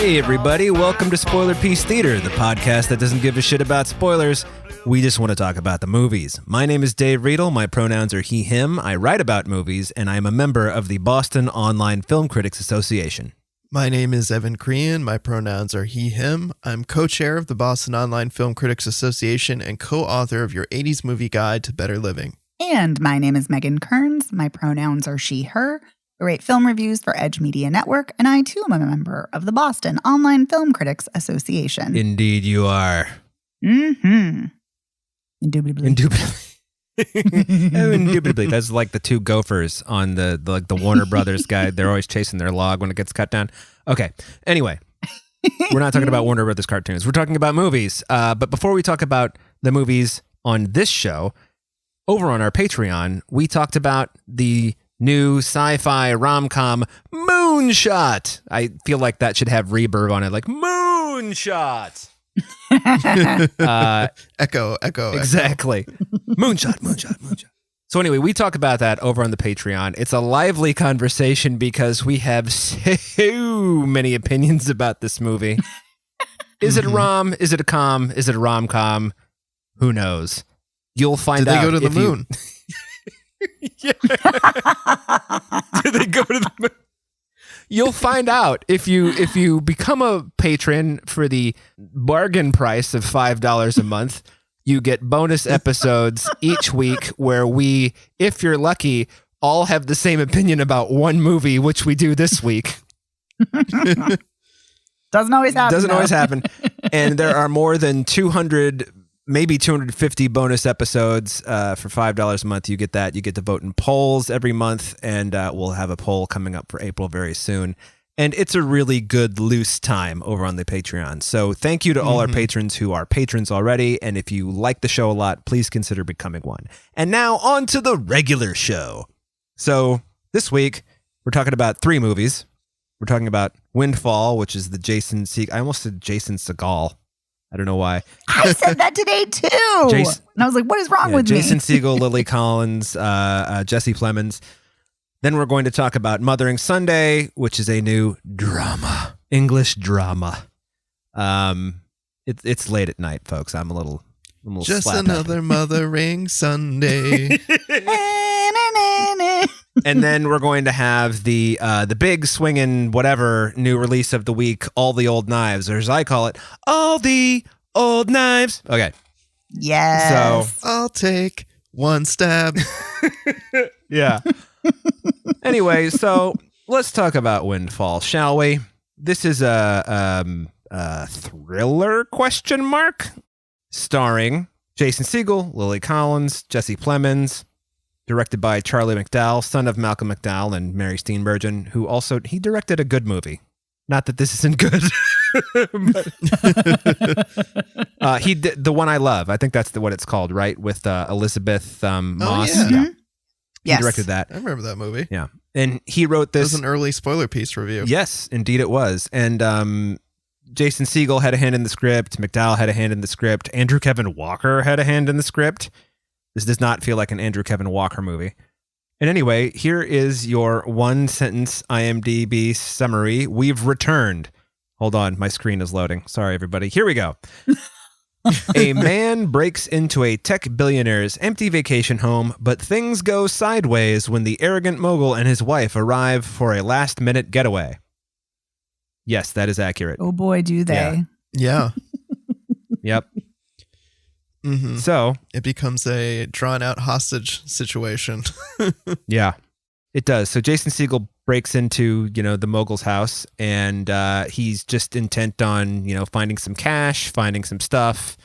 Hey everybody, welcome to Spoiler Piece Theater, the podcast that doesn't give a shit about spoilers. We just want to talk about the movies. My name is Dave Riedel, my pronouns are he, him, I write about movies, and I am a member of the Boston Online Film Critics Association. My name is Evan Crean, my pronouns are he, him. I'm co-chair of the Boston Online Film Critics Association and co-author of your 80s Movie Guide to Better Living. And my name is Megan Kearns, my pronouns are she, her. I write film reviews for Edge Media Network, and I too am a member of the Boston Online Film Critics Association. Indeed you are. Mm-hmm. Indubitably. Indubitably. That's like the two gophers on the Warner Brothers guy. They're always chasing their log when it gets cut down. Okay. Anyway, we're not talking about Warner Brothers cartoons. We're talking about movies. But before we talk about the movies on this show, over on our Patreon, we talked about the new sci-fi rom-com Moonshot. I feel like that should have reverb on it, like Moonshot. Echo. Exactly. Moonshot. So anyway, we talk about that over on the Patreon. It's a lively conversation because we have so many opinions about this movie. Is it a rom? Is it a com? Is it a rom-com? Who knows? You'll find out. Did they go to the moon? Yeah. Did they go to the moon? You'll find out if you become a patron for the bargain price of $5 a month. You get bonus episodes each week where we, if you're lucky, all have the same opinion about one movie, which we do this week. Doesn't always happen. And there are more than 200, maybe 250 bonus episodes for $5 a month. You get that. You get to vote in polls every month, and we'll have a poll coming up for April very soon. And it's a really good loose time over on the Patreon. So thank you to all our patrons who are patrons already. And if you like the show a lot, please consider becoming one. And now on to the regular show. So this week, we're talking about 3 movies. We're talking about Windfall, which is the Jason Segel. I almost said Jason Segal. I don't know why. I said that today too. And I was like, what is wrong with Jason me? Segel, Lily Collins, Jesse Plemons. Then we're going to talk about Mothering Sunday, which is a new drama, English drama. It's late at night, folks. I'm a little just slap-happy. another Mothering Sunday. And then we're going to have the big swinging whatever new release of the week, All the Old Knives, or as I call it, All the Old Knives. Okay. Yes. So I'll take one stab. yeah. Anyway, so let's talk about Windfall, shall we? This is a thriller ? Starring Jason Segel, Lily Collins, Jesse Plemons, directed by Charlie McDowell, son of Malcolm McDowell and Mary Steenburgen, who also he directed a good movie. Not that this isn't good. But, he did The One I Love. I think that's what it's called, right? With Elizabeth Moss. Oh, yeah. He directed that. I remember that movie. Yeah. And he wrote this. It was an early spoiler piece review. Yes, indeed it was. And Jason Segel had a hand in the script. McDowell had a hand in the script. Andrew Kevin Walker had a hand in the script. This does not feel like an Andrew Kevin Walker movie. And anyway, here is your one-sentence IMDb summary. We've returned. Hold on, my screen is loading. Sorry, everybody. Here we go. A man breaks into a tech billionaire's empty vacation home, but things go sideways when the arrogant mogul and his wife arrive for a last-minute getaway. Yes, that is accurate. Oh boy, do they. Yeah. Yep. Mm-hmm. So it becomes a drawn-out hostage situation. yeah, it does. So Jason Segel breaks into, the mogul's house, and he's just intent on, finding some cash, finding some stuff,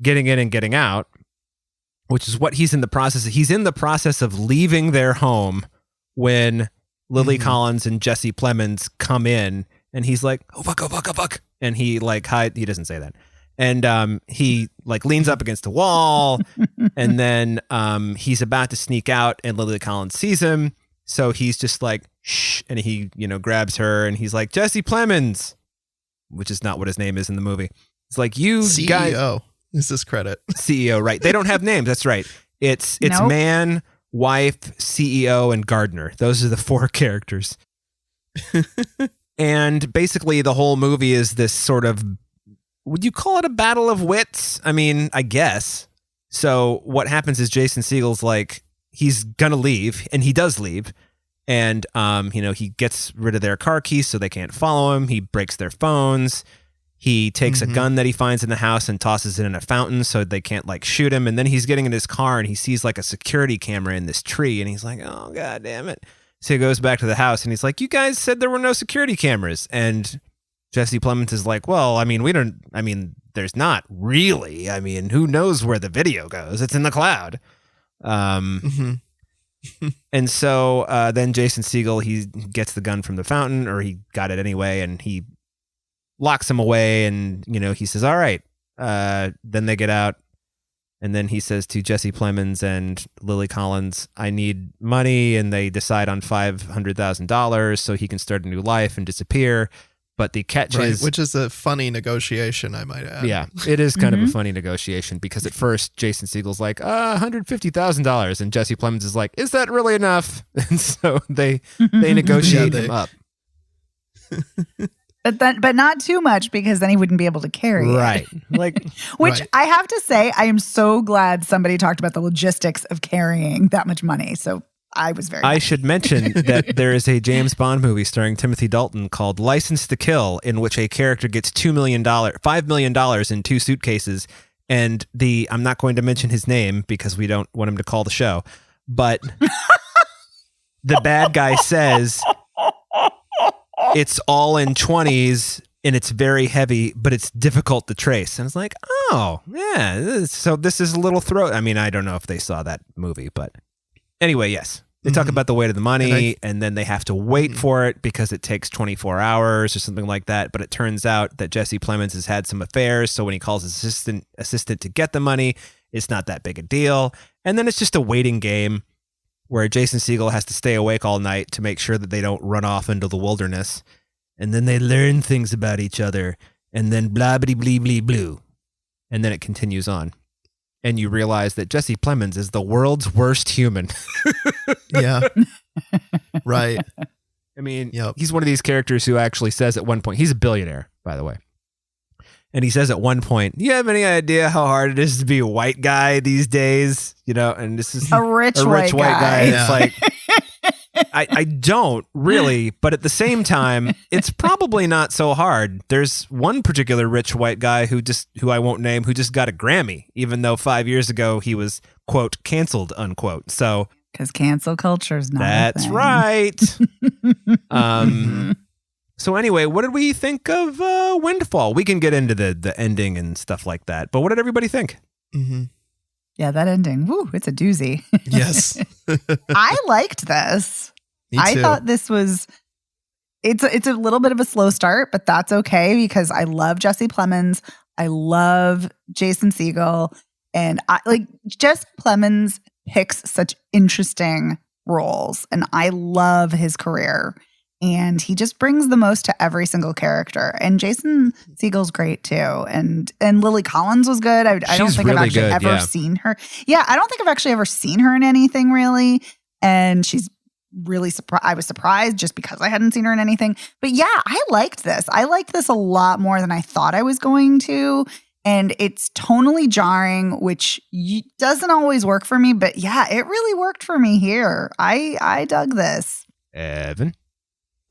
getting in and getting out, which is what he's in the process of. He's in the process of leaving their home when Lily Collins and Jesse Plemons come in, and he's like, oh, fuck. And he he doesn't say that. And he leans up against a wall, and then he's about to sneak out, and Lily Collins sees him. So he's just like, shh, and he, grabs her, and he's like, Jesse Plemons, which is not what his name is in the movie. It's like, you CEO guys. is his credit. CEO, right. They don't have names. That's right. It's Nope. man, wife, CEO, and gardener. Those are the 4 characters. And basically the whole movie is this sort of, would you call it a battle of wits? I mean, I guess. So what happens is Jason Segel's like, he's gonna leave, and he does leave. And, he gets rid of their car keys so they can't follow him. He breaks their phones. He takes a gun that he finds in the house and tosses it in a fountain so they can't like shoot him. And then he's getting in his car and he sees like a security camera in this tree, and he's like, oh, God damn it. So he goes back to the house and he's like, you guys said there were no security cameras. And Jesse Plemons is like, well, there's not really. I mean, who knows where the video goes? It's in the cloud. And so then Jason Segel, he gets the gun from the fountain, or he got it anyway, and he locks him away. And, he says, all right. Then they get out. And then he says to Jesse Plemons and Lily Collins, I need money. And they decide on $500,000 so he can start a new life and disappear. But the catch is... Which is a funny negotiation, I might add. Yeah, it is kind of a funny negotiation, because at first Jason Segel's like, $150,000. And Jesse Plemons is like, is that really enough? And so they negotiate him up. But not too much, because then he wouldn't be able to carry it. Right. Which I have to say, I am so glad somebody talked about the logistics of carrying that much money. So I was very I should mention that there is a James Bond movie starring Timothy Dalton called License to Kill, in which a character gets $5 million in 2 suitcases. And I'm not going to mention his name because we don't want him to call the show, but the bad guy says it's all in 20s and it's very heavy, but it's difficult to trace. And it's like, oh, yeah. So this is a little throw. I mean, I don't know if they saw that movie, but anyway, yes. They talk about the weight of the money, and then they have to wait for it because it takes 24 hours or something like that. But it turns out that Jesse Plemons has had some affairs, so when he calls his assistant to get the money, it's not that big a deal. And then it's just a waiting game where Jason Segel has to stay awake all night to make sure that they don't run off into the wilderness. And then they learn things about each other, and then blah, blah, blah, blah, blah. And then it continues on. And you realize that Jesse Plemons is the world's worst human. Yeah. Right. I mean, he's one of these characters who actually says at one point, he's a billionaire, by the way. And he says at one point, do you have any idea how hard it is to be a white guy these days? And this is a rich white guy. Yeah. It's like, I don't really, but at the same time, it's probably not so hard. There's one particular rich white guy who I won't name, who just got a Grammy, even though 5 years ago he was, quote, canceled, unquote. So, because cancel culture is not that's right. So anyway, what did we think of Windfall? We can get into the ending and stuff like that, but what did everybody think? Mm-hmm. Yeah, that ending. Woo, it's a doozy. Yes. I liked this. Me too. I thought this was it's a little bit of a slow start, but that's okay, because I love Jesse Plemons. I love Jason Segel, and Jesse Plemons picks such interesting roles, and I love his career. And he just brings the most to every single character. And Jason Segel's great too. And Lily Collins was good. I don't think really I've actually ever seen her. Yeah, I don't think I've actually ever seen her in anything really. And she's really surprised. I was surprised just because I hadn't seen her in anything. But yeah, I liked this. I liked this a lot more than I thought I was going to. And it's tonally jarring, which doesn't always work for me. But yeah, it really worked for me here. I dug this. Evan?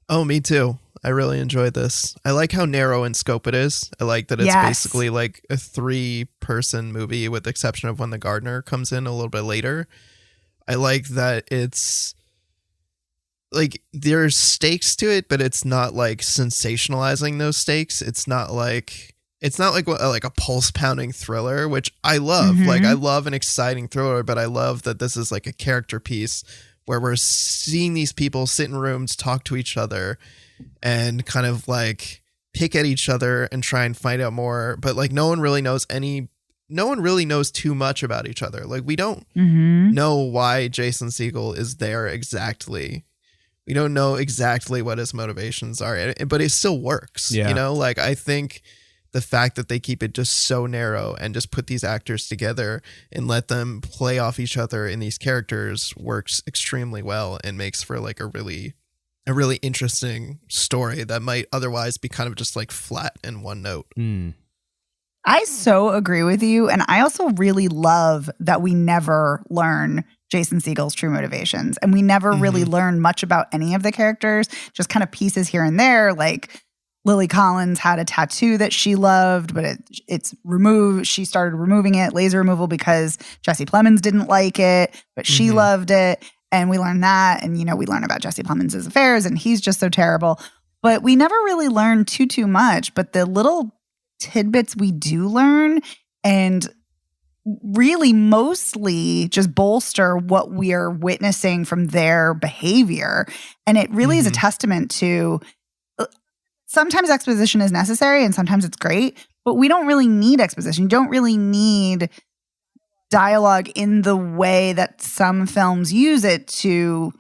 Oh, me too. I really enjoyed this. I like how narrow in scope it is. I like that it's basically like a 3-person movie, with the exception of when the gardener comes in a little bit later. I like that it's like there's stakes to it, but it's not like sensationalizing those stakes. It's not like a pulse pounding thriller, which I love. Mm-hmm. Like I love an exciting thriller, but I love that this is like a character piece where we're seeing these people sit in rooms, talk to each other, and kind of like pick at each other and try and find out more. But like no one really knows too much about each other. Like we don't know why Jason Segel is there exactly. We don't know exactly what his motivations are, but it still works. Yeah. Like I think the fact that they keep it just so narrow and just put these actors together and let them play off each other in these characters works extremely well and makes for like a really a really interesting story that might otherwise be kind of just like flat in one note. I so agree with you. And I also really love that we never learn Jason Segel's true motivations. And we never really learn much about any of the characters, just kind of pieces here and there. Like Lily Collins had a tattoo that she loved, but it's removed. She started removing it, laser removal, because Jesse Plemons didn't like it, but she loved it. And we learn that. And, we learn about Jesse Plemons' affairs, and he's just so terrible. But we never really learn too much. But the little tidbits we do learn, and really mostly just bolster what we are witnessing from their behavior. And it really is a testament to sometimes exposition is necessary and sometimes it's great, but we don't really need exposition. You don't really need dialogue in the way that some films use it to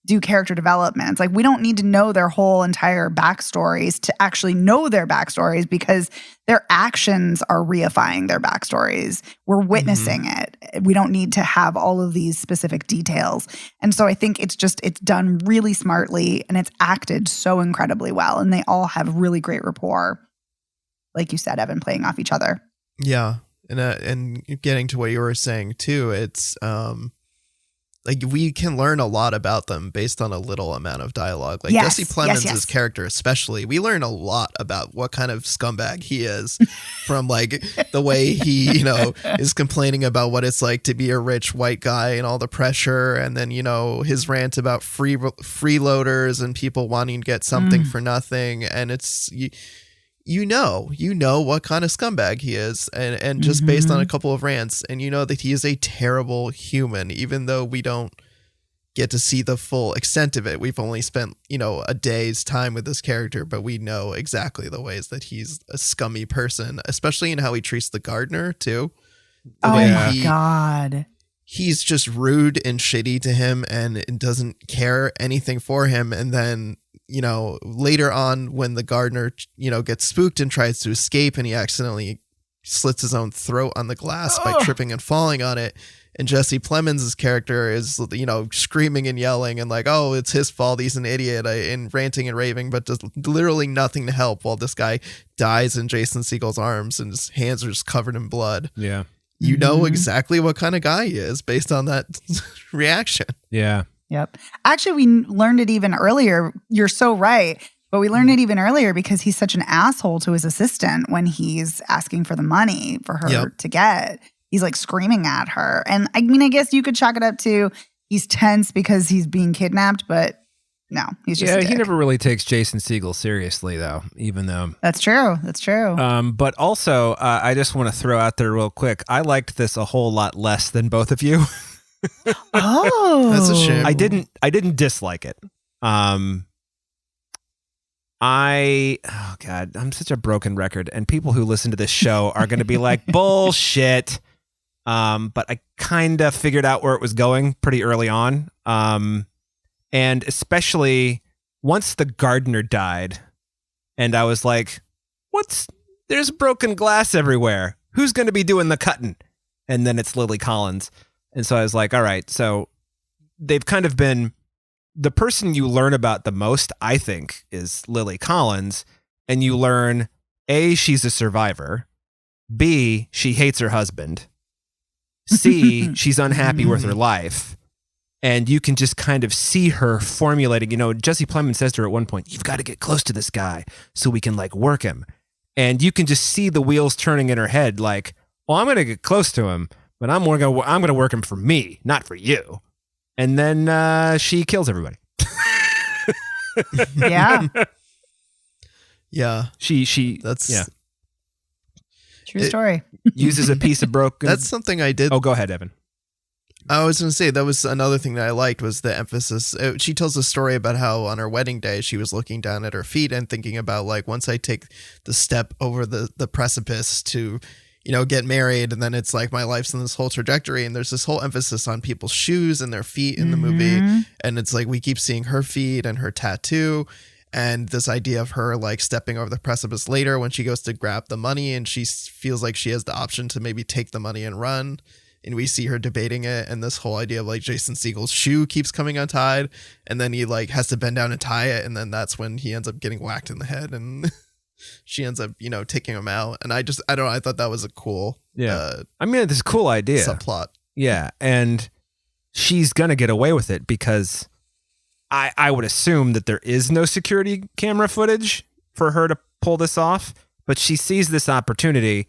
do character development. It's like we don't need to know their whole entire backstories to actually know their backstories, because their actions are reifying their backstories. We're witnessing it. We don't need to have all of these specific details. And so I think it's done really smartly, and it's acted so incredibly well. And they all have really great rapport. Like you said, Evan, playing off each other. Yeah. And getting to what you were saying too, it's like we can learn a lot about them based on a little amount of dialogue. Like Jesse Plemons' character especially, we learn a lot about what kind of scumbag he is from like the way he, is complaining about what it's like to be a rich white guy and all the pressure. And then, his rant about freeloaders and people wanting to get something for nothing. And it's, you know what kind of scumbag he is, and just based on a couple of rants, and that he is a terrible human, even though we don't get to see the full extent of it. We've only spent a day's time with this character, but we know exactly the ways that he's a scummy person, especially in how he treats the gardener too. My God. He's just rude and shitty to him and doesn't care anything for him. And then later on when the gardener, gets spooked and tries to escape, and he accidentally slits his own throat on the glass by tripping and falling on it. And Jesse Plemons' character is, screaming and yelling and like, oh, it's his fault, he's an idiot, and ranting and raving, but does literally nothing to help while this guy dies in Jason Segel's arms and his hands are just covered in blood. Yeah. You know exactly what kind of guy he is based on that reaction. Yeah. Yep. Actually, we learned it even earlier. You're so right. But we learned it even earlier because he's such an asshole to his assistant when he's asking for the money for her to get. He's like screaming at her. And I mean, I guess you could chalk it up to he's tense because he's being kidnapped, but no, he's just a dick. He never really takes Jason Segel seriously, though, even though. That's true. That's true. But also, I just want to throw out there real quick, I liked this a whole lot less than both of you. Oh, that's a shame. I didn't dislike it. Oh God, I'm such a broken record, and people who listen to this show are going to be like, bullshit. But I kind of figured out where it was going pretty early on. And especially once the gardener died, and I was like, there's broken glass everywhere. Who's going to be doing the cutting? And then it's Lily Collins. And so I was like, all right, so they've kind of been the person you learn about the most, I think, is Lily Collins. And you learn, A, she's a survivor. B, she hates her husband. C, she's unhappy with her life. And you can just kind of see her formulating, Jesse Plemons says to her at one point, you've got to get close to this guy so we can like work him. And you can just see the wheels turning in her head like, well, I'm going to get close to him, but I'm going to work him for me, not for you. And then she kills everybody. Yeah. Yeah. She that's true story. Uses a piece of broken. That's something I did. Oh, go ahead, Evan. I was going to say that was another thing that I liked was the emphasis. She tells a story about how on her wedding day, she was looking down at her feet and thinking about like, once I take the step over the precipice to, get married, and then it's like my life's in this whole trajectory. And there's this whole emphasis on people's shoes and their feet in the movie. And it's like, we keep seeing her feet and her tattoo. And this idea of her like stepping over the precipice later when she goes to grab the money and she feels like she has the option to maybe take the money and run. and we see her debating it, and this whole idea of like Jason Segel's shoe keeps coming untied, and then he like has to bend down and tie it, and then that's when he ends up getting whacked in the head, and she ends up, taking him out. And I don't know, I thought that was a cool I mean, it's a cool idea. Subplot. Yeah, and she's gonna get away with it because I would assume that there is no security camera footage for her to pull this off, but she sees this opportunity.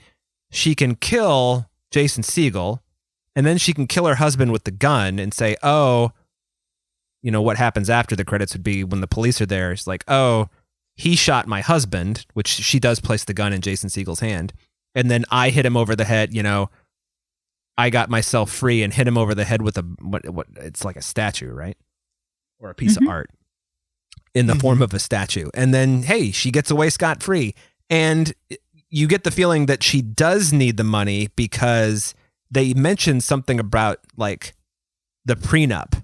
She can kill Jason Segel, and then she can kill her husband with the gun and say, oh, what happens after the credits would be when the police are there. It's like, oh, he shot my husband, which she does place the gun in Jason Segel's hand. And then I hit him over the head, I got myself free and hit him over the head with what it's like a statue, right? Or a piece of art in the form of a statue. And then, hey, she gets away scot-free. And you get the feeling that she does need the money because they mentioned something about like the prenup.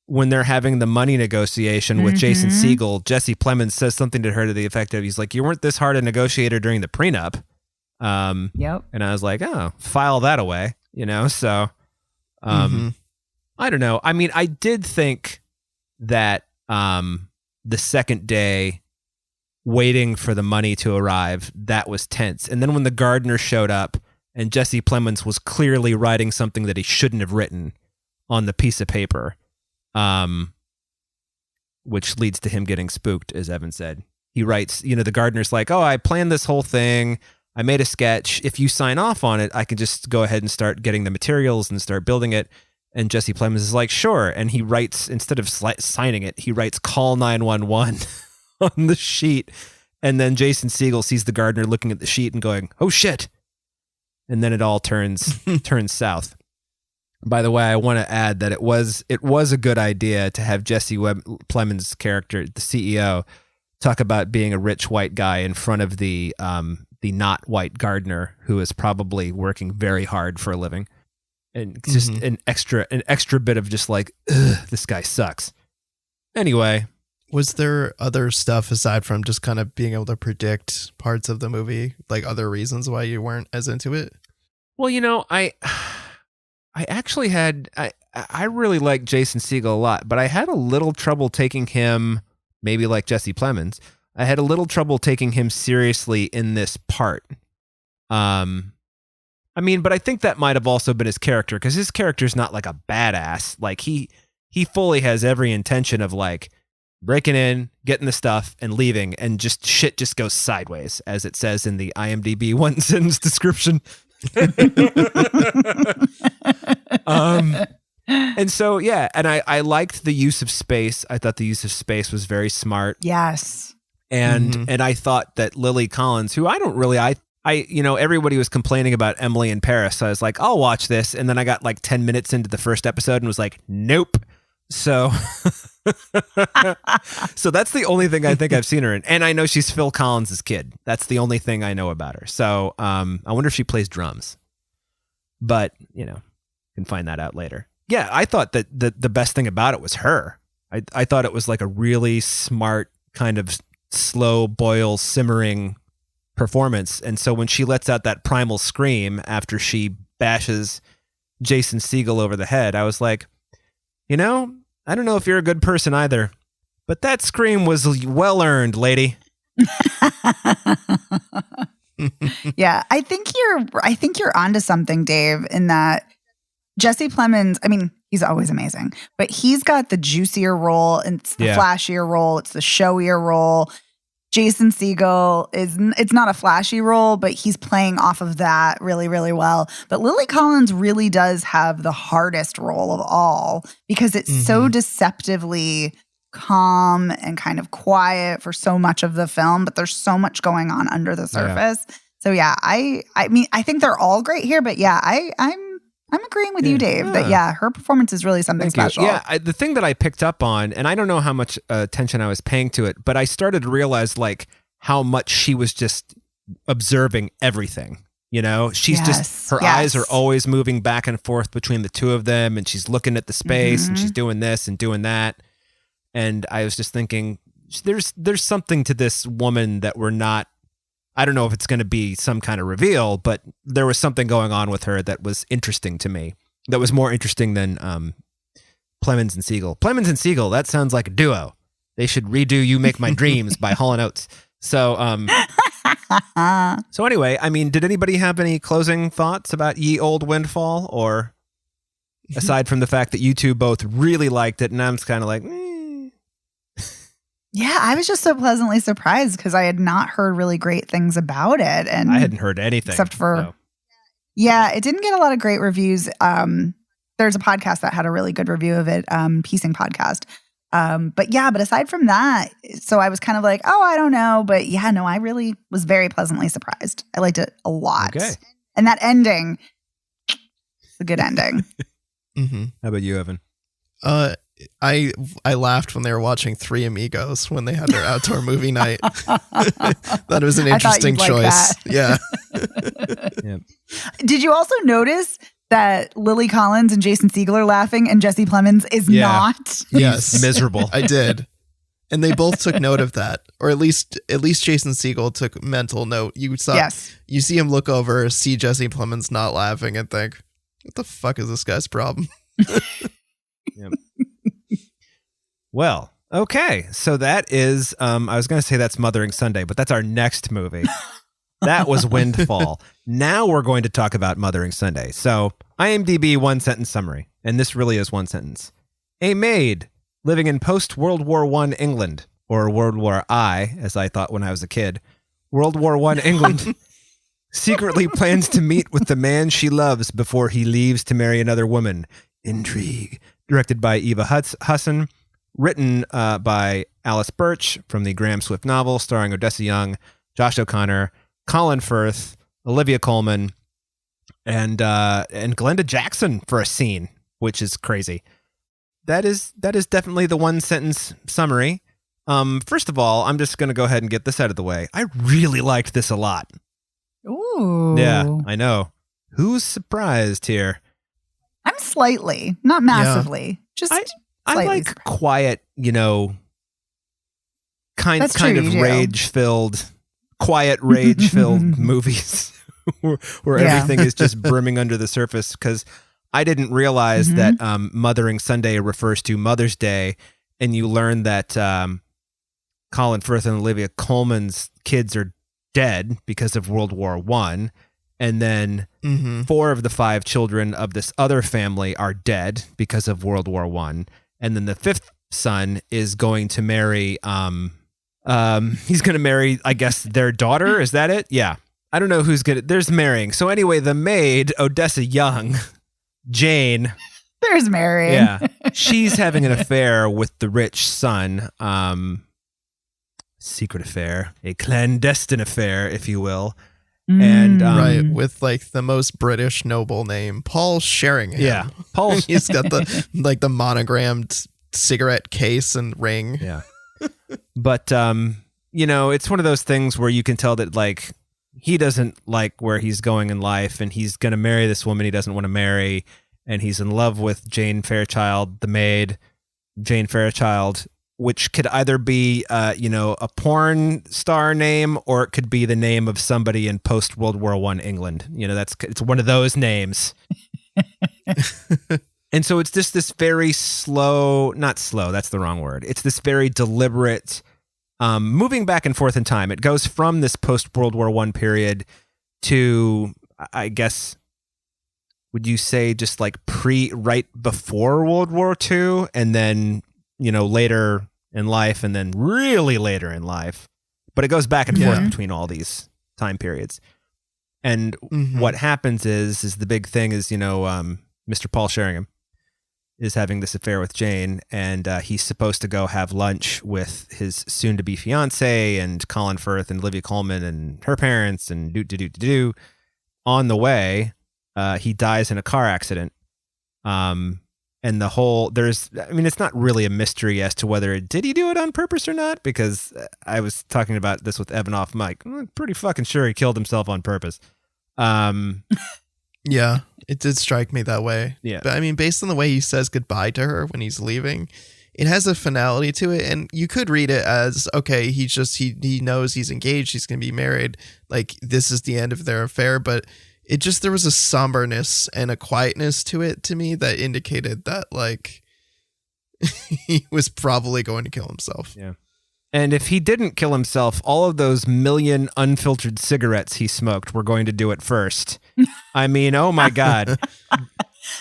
When they're having the money negotiation with Jason Segel, Jesse Plemons says something to her to the effect of, he's like, you weren't this hard a negotiator during the prenup. Yep. And I was like, oh, file that away, so I don't know. I mean, I did think that the second day waiting for the money to arrive, that was tense. And then when the gardener showed up and Jesse Plemons was clearly writing something that he shouldn't have written on the piece of paper, which leads to him getting spooked, as Evan said. He writes, the gardener's like, oh, I planned this whole thing. I made a sketch. If you sign off on it, I can just go ahead and start getting the materials and start building it. And Jesse Plemons is like, sure. And he writes, instead of signing it, he writes call 911 on the sheet. And then Jason Segel sees the gardener looking at the sheet and going, oh shit. And then it all turns south. By the way, I want to add that it was a good idea to have Jesse Plemons' character, the CEO, talk about being a rich white guy in front of the not white gardener who is probably working very hard for a living. And just an extra bit of just like, this guy sucks. Anyway. Was there other stuff aside from just kind of being able to predict parts of the movie, like other reasons why you weren't as into it? Well, I actually had, I really like Jason Segel a lot, but I had a little trouble taking him, maybe like Jesse Plemons, I had a little trouble taking him seriously in this part. I mean, but I think that might have also been his character, because his character's not like a badass. Like he fully has every intention of like breaking in, getting the stuff, and leaving, and just shit just goes sideways, as it says in the IMDb one sentence description. And so, yeah, and I liked the use of space. I thought the use of space was very smart. Yes. And I thought that Lily Collins, who I don't really, everybody was complaining about Emily in Paris. So I was like, I'll watch this. And then I got like 10 minutes into the first episode and was like, nope. So, so that's the only thing I think I've seen her in. And I know she's Phil Collins' kid. That's the only thing I know about her. So, I wonder if she plays drums, but can find that out later. Yeah. I thought that the best thing about it was her. I thought it was like a really smart kind of slow boil simmering performance. And so when she lets out that primal scream after she bashes Jason Segel over the head, I was like, I don't know if you're a good person either, but that scream was well earned, lady. Yeah, I think you're onto something, Dave, in that Jesse Plemons, I mean, he's always amazing, but he's got the juicier role, and it's the flashier role, it's the showier role. Jason Segel it's not a flashy role, but he's playing off of that really, really well. But Lily Collins really does have the hardest role of all, because it's so deceptively calm and kind of quiet for so much of the film, but there's so much going on under the surface. Yeah. So yeah, I mean, I think they're all great here, but yeah, I'm agreeing with you, Dave, that her performance is really something special. Yeah, the thing that I picked up on, and I don't know how much attention I was paying to it, but I started to realize like how much she was just observing everything. She's just, her eyes are always moving back and forth between the two of them, and she's looking at the space and she's doing this and doing that. And I was just thinking, there's something to this woman that we're not I don't know if it's going to be some kind of reveal, but there was something going on with her that was interesting to me. That was more interesting than Plemons and Siegel. Plemons and Siegel, that sounds like a duo. They should redo "You Make My Dreams" by Hall & Oates. So, so anyway, I mean, did anybody have any closing thoughts about Ye Old Windfall, or aside from the fact that you two both really liked it, and I'm kind of like, Yeah, I was just so pleasantly surprised because I had not heard really great things about it, and I hadn't heard anything except for so. Yeah, it didn't get a lot of great reviews. There's a podcast that had a really good review of it, Piecing Podcast. But aside from that, so I was kind of like, oh, I don't know. But yeah, no, I really was very pleasantly surprised. I liked it a lot. Okay. And that ending, it's a good ending. Mm-hmm. How about you, Evan? I laughed when they were watching Three Amigos when they had their outdoor movie night. That was an interesting choice. Yeah. Yep. Did you also notice that Lily Collins and Jason Segel are laughing and Jesse Plemons is not? Yes. Miserable. I did. And they both took note of that. Or at least Jason Segel took mental note. You see him look over, see Jesse Plemons not laughing and think, what the fuck is this guy's problem? Yep. Well, okay. So that is, I was going to say that's Mothering Sunday, but that's our next movie. That was Windfall. Now we're going to talk about Mothering Sunday. So IMDb 1-sentence summary, and this really is one sentence. A maid living in post-World War I England, or World War I, as I thought when I was a kid, World War I England, secretly plans to meet with the man she loves before he leaves to marry another woman. Intrigue. Directed by Eva Husson. Written by Alice Birch from the Graham Swift novel, starring Odessa Young, Josh O'Connor, Colin Firth, Olivia Colman, and Glenda Jackson for a scene, which is crazy. That is definitely the one sentence summary. First of all, I'm just going to go ahead and get this out of the way. I really liked this a lot. Ooh. Yeah, I know. Who's surprised here? I'm slightly, not massively. Just I like surprised. quiet, kind That's true, of you do. quiet rage-filled movies where Yeah. everything is just brimming under the surface. Because I didn't realize that Mothering Sunday refers to Mother's Day, and you learn that Colin Firth and Olivia Colman's kids are dead because of World War I. And then 4 of the 5 children of this other family are dead because of World War I. And then the 5th son is going to marry, he's going to marry, I guess, their daughter. Is that it? Yeah. I don't know who's going to, there's marrying. So anyway, the maid, Odessa Young, Jane. There's Mary. Yeah. She's having an affair with the rich son. Secret affair, a clandestine affair, if you will. And Right, with like the most British noble name, Paul Sheringham. Yeah, Paul. He's got the monogrammed cigarette case and ring. Yeah, but it's one of those things where you can tell that like he doesn't like where he's going in life, and he's going to marry this woman he doesn't want to marry, and he's in love with Jane Fairchild, the maid, Jane Fairchild. Which could either be, a porn star name, or it could be the name of somebody in post-World War I England. It's one of those names. And so it's just this very not slow, that's the wrong word. It's this very deliberate moving back and forth in time. It goes from this post-World War I period to, I guess, would you say just like right before World War II, and then later in life, and then really later in life. But it goes back and forth between all these time periods. And what happens is the big thing is, Mr. Paul Sheringham is having this affair with Jane, and he's supposed to go have lunch with his soon-to-be fiance and Colin Firth and Olivia Colman and her parents and do. On the way, he dies in a car accident. And it's not really a mystery as to whether did he do it on purpose or not, because I was talking about this with Evan off mic. I'm pretty fucking sure he killed himself on purpose. Yeah, it did strike me that way. Yeah. But I mean, based on the way he says goodbye to her when he's leaving, it has a finality to it, and you could read it as, okay, he knows he's engaged, he's gonna be married, like this is the end of their affair. But it just, there was a somberness and a quietness to it to me that indicated that like he was probably going to kill himself. Yeah. And if he didn't kill himself, all of those million unfiltered cigarettes he smoked were going to do it first. I mean, oh my God.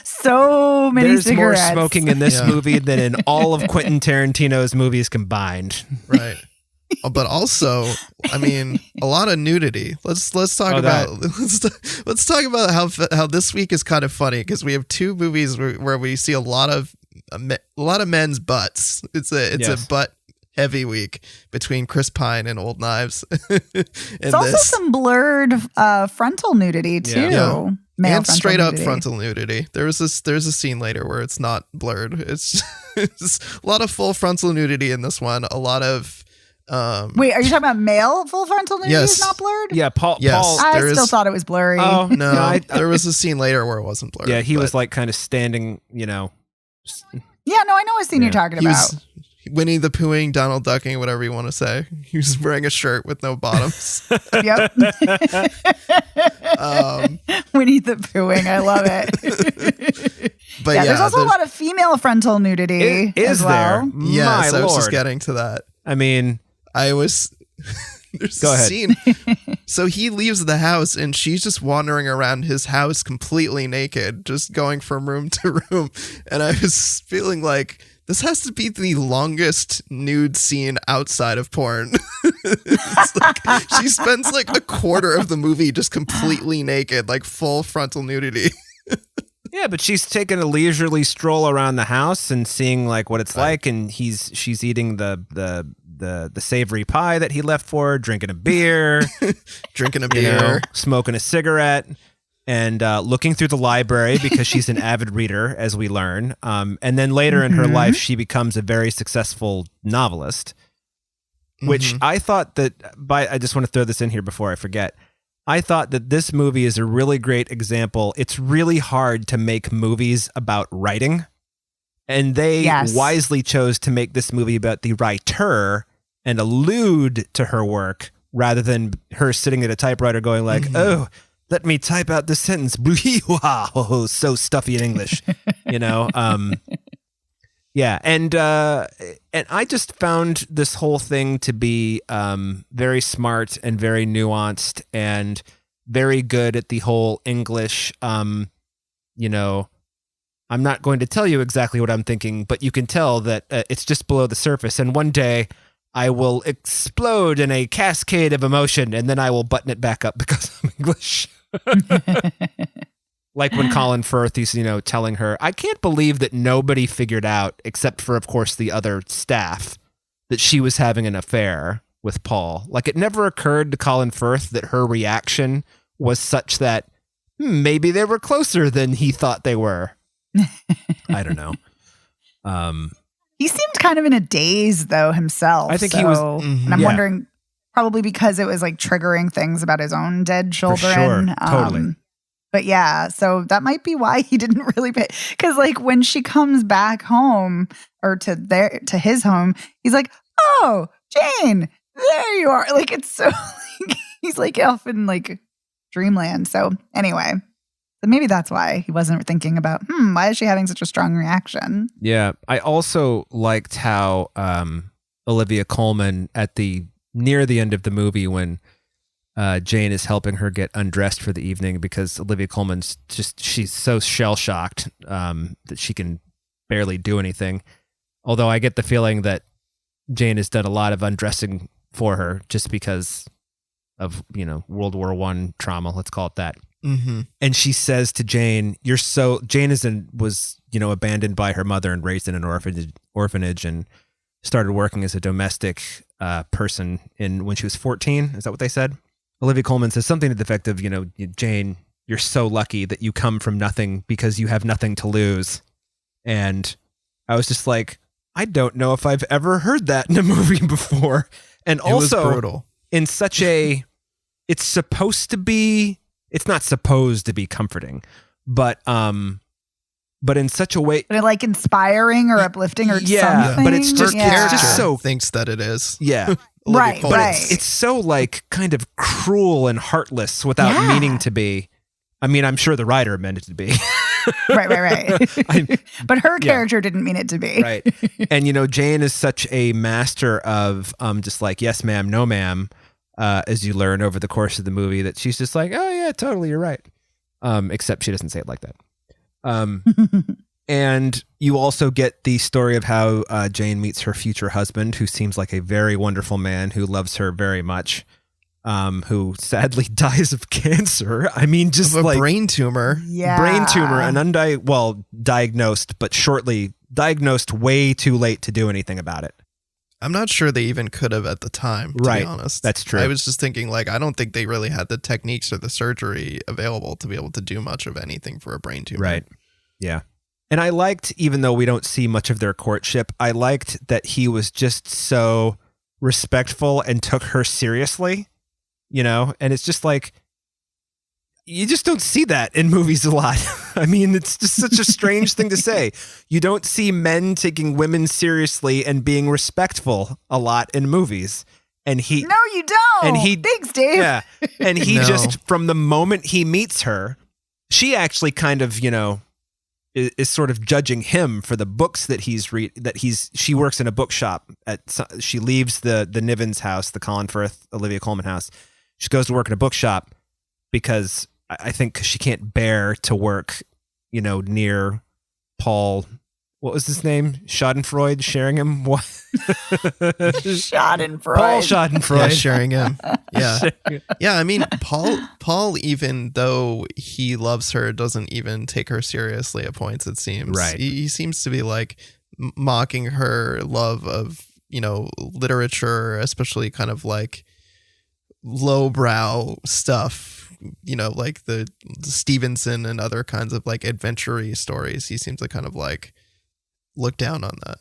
So many There's cigarettes. more smoking in this movie than in all of Quentin Tarantino's movies combined. Right. But also, I mean, a lot of nudity. Let's talk about let's talk about how this week is kind of funny, because we have two movies where we see a lot of men's butts. It's a butt heavy week between Chris Pine and Old Knives. It's also some blurred frontal nudity too. Yeah. Male and straight up nudity. frontal nudity. There's a scene later where it's not blurred. It's a lot of full frontal nudity in this one. A lot of Wait, are you talking about male full frontal nudity Yes. is not blurred? Yeah, Paul. I still thought it was blurry. Oh, no, there was a scene later where it wasn't blurred. yeah, he but was like kind of standing, you know. Yeah, no, I know what scene you're talking he about. was Winnie the Poohing, Donald Ducking, whatever you want to say. He was wearing a shirt with no bottoms. Yep. Winnie the Poohing. I love it. But there's also a lot of female frontal nudity Is as well. there? Yes, My I was just Lord. getting to that. I mean, There's Go a ahead. scene. So he leaves the house and she's just wandering around his house completely naked, just going from room to room. And I was feeling like this has to be the longest nude scene outside of porn. It's like, she spends like a quarter of the movie just completely naked, like full frontal nudity. yeah, but she's taking a leisurely stroll around the house and seeing like what it's like, and she's eating the savory pie that he left for her, drinking a beer, Drinking a you beer. know, smoking a cigarette, and looking through the library because she's an avid reader, as we learn. And then later in her life, she becomes a very successful novelist, which I thought that I just want to throw this in here before I forget. I thought that this movie is a really great example. It's really hard to make movies about writing. And they wisely chose to make this movie about the writer and allude to her work rather than her sitting at a typewriter going like, oh, let me type out this sentence. Wow, so stuffy in English, you know? Yeah. And I just found this whole thing to be very smart and very nuanced and very good at the whole English, you know, I'm not going to tell you exactly what I'm thinking, but you can tell that it's just below the surface. And one day I will explode in a cascade of emotion, and then I will button it back up because I'm English. Like when Colin Firth is, you know, telling her, I can't believe that nobody figured out, except for, of course, the other staff, that she was having an affair with Paul. Like it never occurred to Colin Firth that her reaction was such that maybe they were closer than he thought they were. I don't know. He seemed kind of in a daze though himself. I think he was, and I'm wondering, probably because it was like triggering things about his own dead children. Sure, totally. But yeah, so that might be why he didn't really pay. Because like when she comes back home or to his home, he's like, "Oh, Jane, there you are!" Like it's so like, he's like off in like dreamland. So anyway. So maybe that's why he wasn't thinking about, why is she having such a strong reaction? Yeah. I also liked how Olivia Colman near the end of the movie when Jane is helping her get undressed for the evening, because Olivia Colman's she's so shell-shocked that she can barely do anything. Although I get the feeling that Jane has done a lot of undressing for her just because of, you know, World War I trauma, let's call it that. Mm-hmm. And she says to Jane, Jane was, you know, abandoned by her mother and raised in an orphanage and started working as a domestic person when she was 14. Is that what they said? Olivia Colman says something to the effect of, you know, Jane, you're so lucky that you come from nothing because you have nothing to lose. And I was just like, I don't know if I've ever heard that in a movie before. And also, it was brutal. In such a, it's not supposed to be comforting, but but in such a way, But like inspiring or uplifting or Yeah, something. but it's just- Her character just so- thinks that it is. yeah. Olivia Right, Colman. right. It's so like kind of cruel and heartless without Yeah. meaning to be. I mean, I'm sure the writer meant it to be. right. But her Yeah. character didn't mean it to be. Right. And, Jane is such a master of just like, yes, ma'am, no, ma'am, as you learn over the course of the movie, that she's just like, oh, yeah, totally, you're right. Except she doesn't say it like that. And you also get the story of how Jane meets her future husband, who seems like a very wonderful man who loves her very much, who sadly dies of cancer. I mean, just Of a like brain tumor. Yeah. brain tumor, an diagnosed, but shortly diagnosed way too late to do anything about it. I'm not sure they even could have at the time, to Right. be honest. That's true. I was just thinking, like, I don't think they really had the techniques or the surgery available to be able to do much of anything for a brain tumor. Right. Yeah. And I liked, even though we don't see much of their courtship, I liked that he was just so respectful and took her seriously, and it's just like, you just don't see that in movies a lot. I mean, it's just such a strange thing to say. You don't see men taking women seriously and being respectful a lot in movies. And he, No, you don't. And he- Thanks, Dave. yeah. And he No. just, from the moment he meets her, she actually kind of, is sort of judging him for the books that she works in a bookshop she leaves the Nivens house, the Colin Firth, Olivia Colman house. She goes to work in a bookshop because I think she can't bear to work, near Paul. What was his name? Schadenfreude, Sheringham? What? Schadenfreude. Paul Yeah, Schadenfreude. sharing him. Yeah. Yeah, I mean, Paul, even though he loves her, doesn't even take her seriously at points, it seems. Right. He seems to be like mocking her love of, literature, especially kind of like lowbrow stuff, like the Stevenson and other kinds of like adventure-y stories. He seems to kind of like look down on that.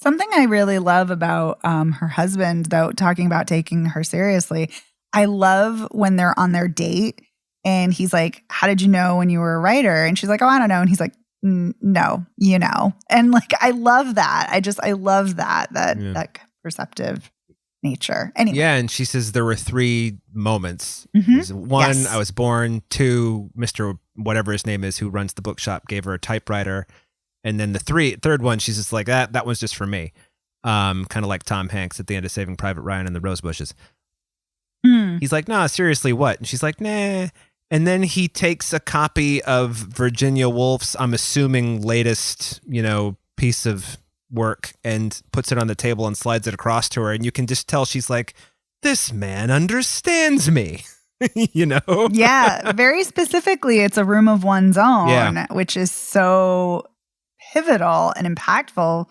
Something I really love about her husband, though, talking about taking her seriously, I love when they're on their date and he's like, how did you know when you were a writer? And she's like, oh, I don't know. And he's like, no, And like, I love that. I love that Yeah. that perceptive nature. Anyway. Yeah, and she says there were 3 moments. Mhm. There's one, Yes. I was born. 2, Mr. whatever his name is, who runs the bookshop, gave her a typewriter. And then the third one, she's just like, that one's just for me. Kind of like Tom Hanks at the end of Saving Private Ryan and the Rose Bushes. Hmm. He's like, nah, seriously, what? And she's like, nah. And then he takes a copy of Virginia Woolf's, I'm assuming, latest, piece of work and puts it on the table and slides it across to her. And you can just tell she's like, this man understands me, Yeah, very specifically, it's a room of one's own, Yeah. which is so pivotal and impactful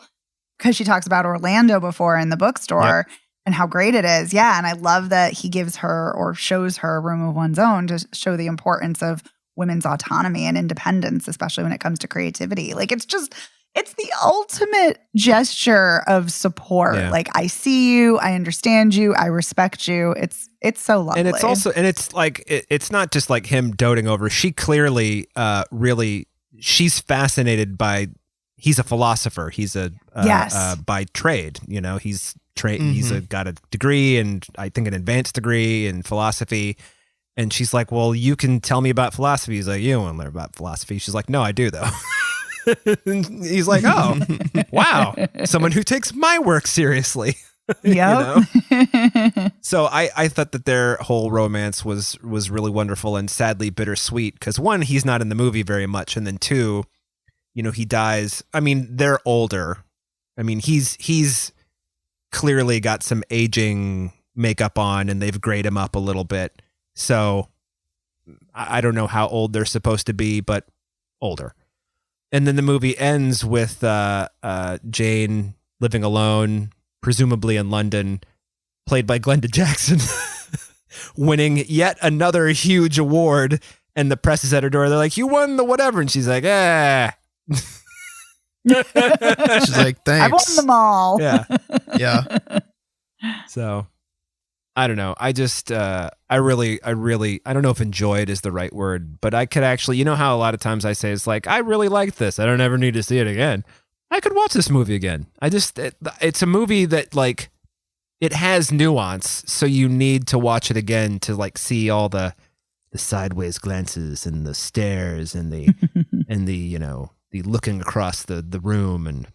because she talks about Orlando before in the bookstore and how great it is. Yeah, and I love that he gives her or shows her a room of one's own to show the importance of women's autonomy and independence, especially when it comes to creativity. Like it's the ultimate gesture of support. Yeah. Like I see you, I understand you, I respect you. It's so lovely. And it's also, and it's like, it's not just like him doting over. She clearly, really, she's fascinated by, he's a philosopher. He's Yes. by trade, he's Mhm. he's got a degree, and I think an advanced degree in philosophy. And she's like, well, you can tell me about philosophy. He's like, you don't want to learn about philosophy. She's like, no, I do though. And he's like, oh, wow. Someone who takes my work seriously. Yep. So I thought that their whole romance was really wonderful and sadly bittersweet because 1, he's not in the movie very much, and then 2, he dies. I mean, they're older. I mean, he's clearly got some aging makeup on, and they've grayed him up a little bit. So I don't know how old they're supposed to be, but older. And then the movie ends with Jane living alone, presumably in London, played by Glenda Jackson, winning yet another huge award. And the press is at her door. They're like, you won the whatever. And she's like, She's like, thanks. I won them all. Yeah. Yeah. So I don't know. I just, I really, I don't know if enjoyed is the right word, but I could actually, you know how a lot of times I say it's like, I really liked this. I don't ever need to see it again. I could watch this movie again. It's a movie that like, it has nuance. So you need to watch it again to like see all the sideways glances and the stares and the, and the, you know, the looking across the room. And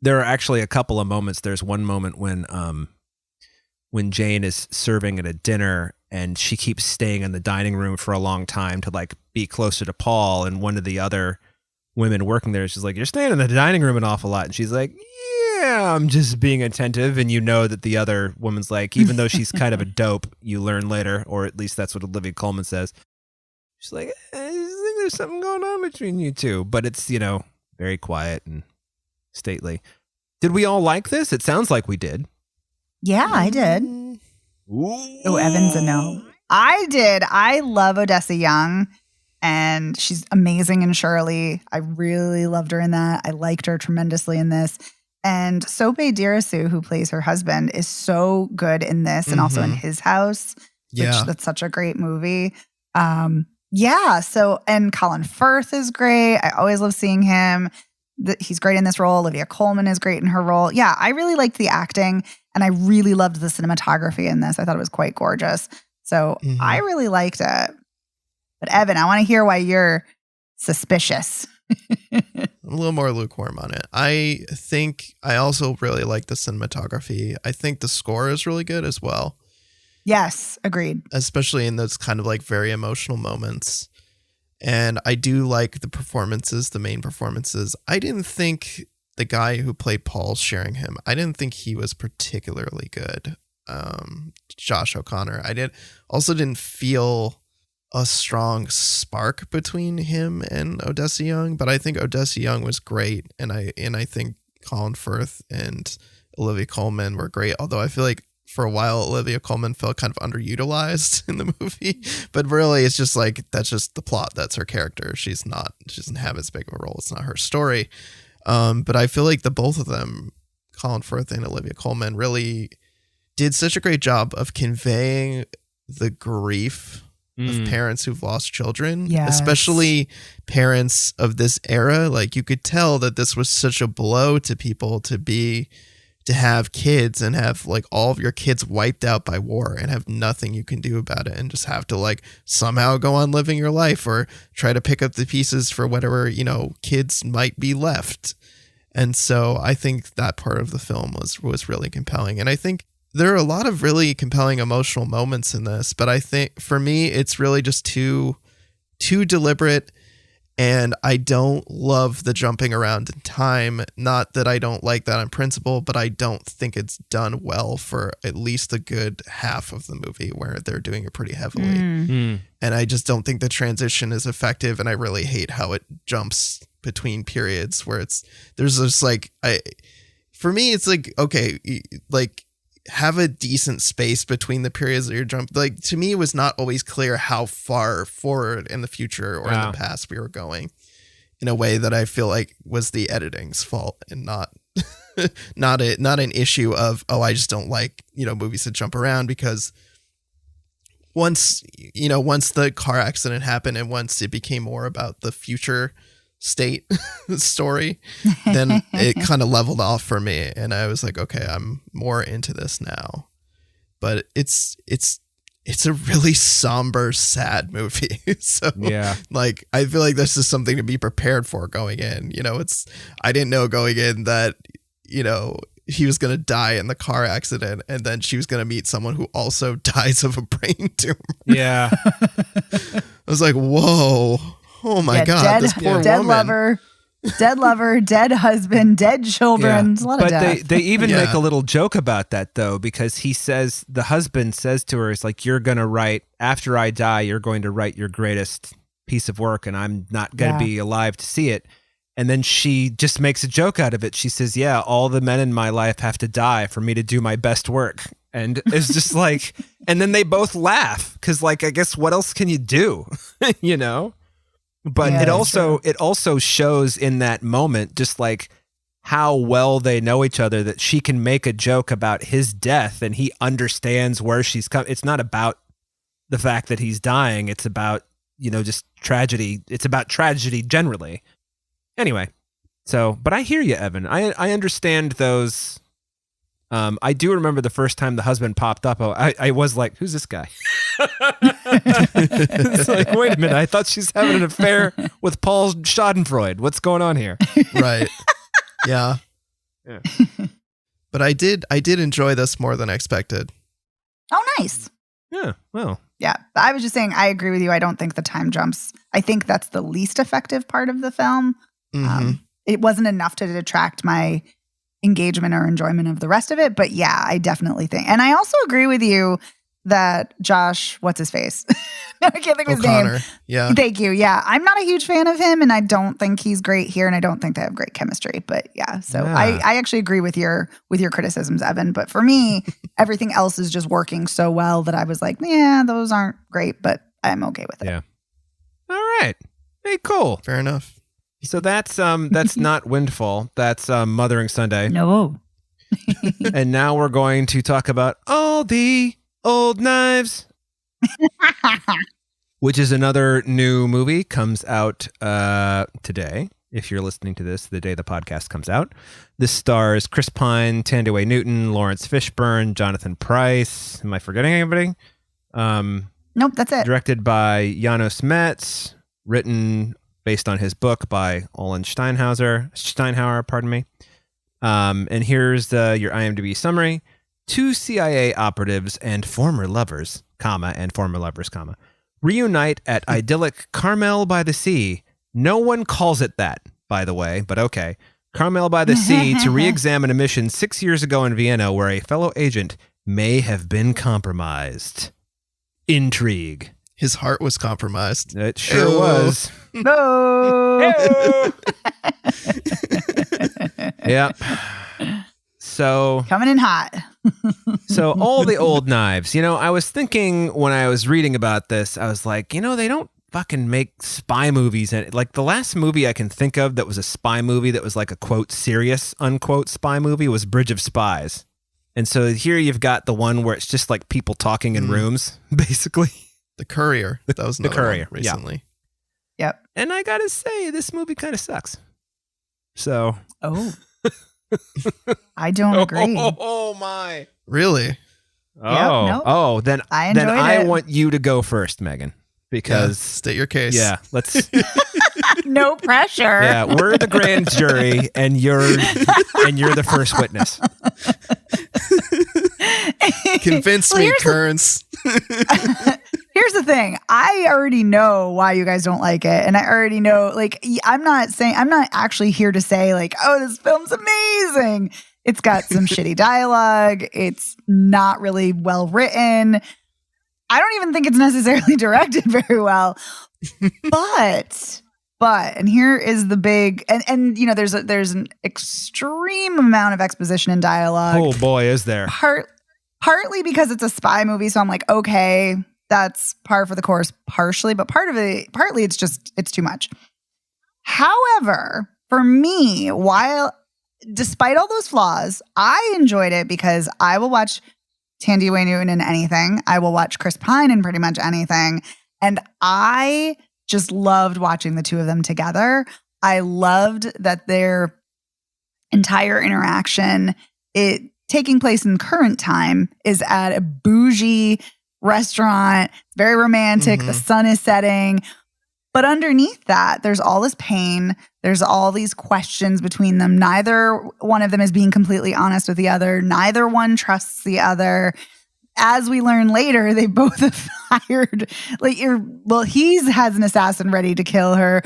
there are actually a couple of moments. There's one moment when Jane is serving at a dinner and she keeps staying in the dining room for a long time to like be closer to Paul. And one of the other women working there, she's like, you're staying in the dining room an awful lot. And she's like, yeah, I'm just being attentive. And you know that the other woman's like, even though she's kind of a dope, you learn later, or at least that's what Olivia Colman says. She's like, I just think there's something going on between you two. But it's, you know, very quiet and stately. Did we all like this? It sounds like we did. Yeah, I did. Oh, Evan's a no. I did. I love Odessa Young, and she's amazing in Shirley. I really loved her in that. I liked her tremendously in this. And Sope Dirisu, who plays her husband, is so good in this and also in His House, which that's such a great movie. So, and Colin Firth is great. I always love seeing him. He's great in this role. Olivia Colman is great in her role. Yeah, I really liked the acting, and I really loved the cinematography in this. I thought it was quite gorgeous. So I really liked it. But Evan, I want to hear why you're suspicious. I'm a little more lukewarm on it. I think I also really like the cinematography. I think the score is really good as well. Yes, agreed. Especially in those kind of like very emotional moments. And I do like the performances, the main performances. I didn't think the guy who played Paul Sheringham, I didn't think he was particularly good. Josh O'Connor. I didn't feel a strong spark between him and Odessa Young, but I think Odessa Young was great, and I think Colin Firth and Olivia Colman were great. Although I feel like for a while Olivia Colman felt kind of underutilized in the movie, but really it's just like that's just the plot. That's her character. She doesn't have as big of a role. It's not her story. But I feel like the both of them, Colin Firth and Olivia Colman, really did such a great job of conveying the grief of parents who've lost children, especially parents of this era. Like you could tell that this was such a blow to people to have kids and have like all of your kids wiped out by war and have nothing you can do about it and just have to like somehow go on living your life or try to pick up the pieces for whatever, you know, kids might be left. And so I think that part of the film was really compelling. And I think there are a lot of really compelling emotional moments in this, but I think for me, it's really just too deliberate. And I don't love the jumping around in time. Not that I don't like that on principle, but I don't think it's done well for at least a good half of the movie where they're doing it pretty heavily. And I just don't think the transition is effective. And I really hate how it jumps between periods where there's just like, for me, it's like, okay, like, have a decent space between the periods that you're jumping. Like to me, it was not always clear how far forward in the future or in the past we were going, in a way that I feel like was the editing's fault and not not an issue of, oh, I just don't like, you know, movies that jump around, because once the car accident happened and once it became more about the future state story, then it kind of leveled off for me, and I was like, okay, I'm more into this now. But it's a really somber, sad movie. So yeah, like I feel like this is something to be prepared for going in. You know, I didn't know going in that, you know, he was gonna die in the car accident, and then she was gonna meet someone who also dies of a brain tumor. Yeah, I was like, whoa. Oh my God, this poor dead woman. Dead lover, dead husband, dead children. There's a lot of death. They even make a little joke about that though, because the husband says to her, it's like, you're going to write, after I die, you're going to write your greatest piece of work and I'm not going to be alive to see it. And then she just makes a joke out of it. She says, yeah, all the men in my life have to die for me to do my best work. And it's just like, and then they both laugh because like, I guess what else can you do? You know? But it also shows in that moment just like how well they know each other, that she can make a joke about his death and he understands where she's come. It's not about the fact that he's dying. It's about, just tragedy. It's about tragedy generally. Anyway, but I hear you, Evan. I understand those. I do remember the first time the husband popped up. I was like, who's this guy? It's like, wait a minute. I thought she's having an affair with Paul Schadenfreude. What's going on here? Right. Yeah. Yeah. But I did enjoy this more than I expected. Oh, nice. Yeah. Well. Yeah. I was just saying, I agree with you. I don't think the time jumps. I think that's the least effective part of the film. Mm-hmm. It wasn't enough to detract my engagement or enjoyment of the rest of it. But yeah, I definitely think. And I also agree with you that Josh, what's his face? I can't think of his name. Yeah. Thank you. Yeah. I'm not a huge fan of him and I don't think he's great here and I don't think they have great chemistry. But yeah, so Yeah. I actually agree with your criticisms, Evan. But for me, everything else is just working so well that I was like, yeah, those aren't great, but I'm okay with it. Yeah. All right. Hey, cool. Fair enough. So that's not Windfall. That's Mothering Sunday. No. And now we're going to talk about All the Old Knives, which is another new movie. Comes out today. If you're listening to this, the day the podcast comes out. This stars Chris Pine, Thandie Newton, Lawrence Fishburne, Jonathan Pryce. Am I forgetting anybody? Nope, that's it. Directed by Janos Metz. Written based on his book by Olin Steinhauer, pardon me. And here's your IMDb summary. 2 CIA operatives and former lovers, reunite at idyllic Carmel by the Sea. No one calls it that, by the way, but okay. Carmel by the Sea to re-examine a mission 6 years ago in Vienna where a fellow agent may have been compromised. Intrigue. His heart was compromised. It sure Ew. was. No. Yep. So Coming in hot. So All the Old Knives. I was thinking when I was reading about this, I was like, they don't fucking make spy movies. And like the last movie I can think of that was a spy movie that was like a quote serious unquote spy movie was Bridge of Spies. And so here you've got the one where it's just like people talking in rooms, basically. The Courier. That was The another Courier, one recently. Yep. And I gotta say, this movie kind of sucks. So. Oh. I don't agree. Oh my. Really? Oh. nope. Oh, then I enjoyed I it. want you to go first, Megan. Because state your case. yeah, let's No pressure. yeah, we're the grand jury and you're the first witness. Convince me, Kearns. Here's the thing. I already know why you guys don't like it. And I already know, I'm not actually here to say oh, this film's amazing. It's got some shitty dialogue. It's not really well written. I don't even think it's necessarily directed very well. But, and here is the big, and there's an extreme amount of exposition and dialogue. Oh boy, is there. Partly because it's a spy movie, so I'm like, okay, that's par for the course partially, but partly it's too much. However, for me, despite all those flaws, I enjoyed it because I will watch Thandie Newton in anything. I will watch Chris Pine in pretty much anything. And I just loved watching the two of them together. I loved that their entire interaction, it taking place in current time, is at a bougie restaurant, very romantic. The sun is setting. But underneath that, there's all this pain. There's all these questions between them. Neither one of them is being completely honest with the other. Neither one trusts the other. As we learn later, they both have hired, he has an assassin ready to kill her.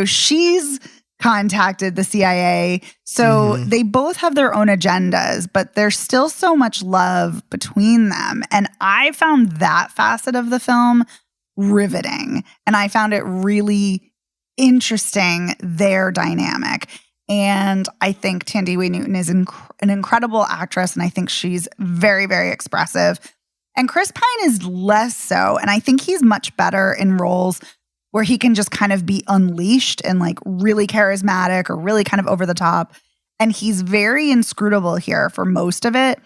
She's contacted the CIA. So they both have their own agendas, but there's still so much love between them. And I found that facet of the film riveting. And I found it really interesting, their dynamic. And I think Thandie Newton is an incredible actress. And I think she's very, very expressive. And Chris Pine is less so. And I think he's much better in roles where he can just kind of be unleashed and really charismatic or really kind of over the top. And he's very inscrutable here for most of it.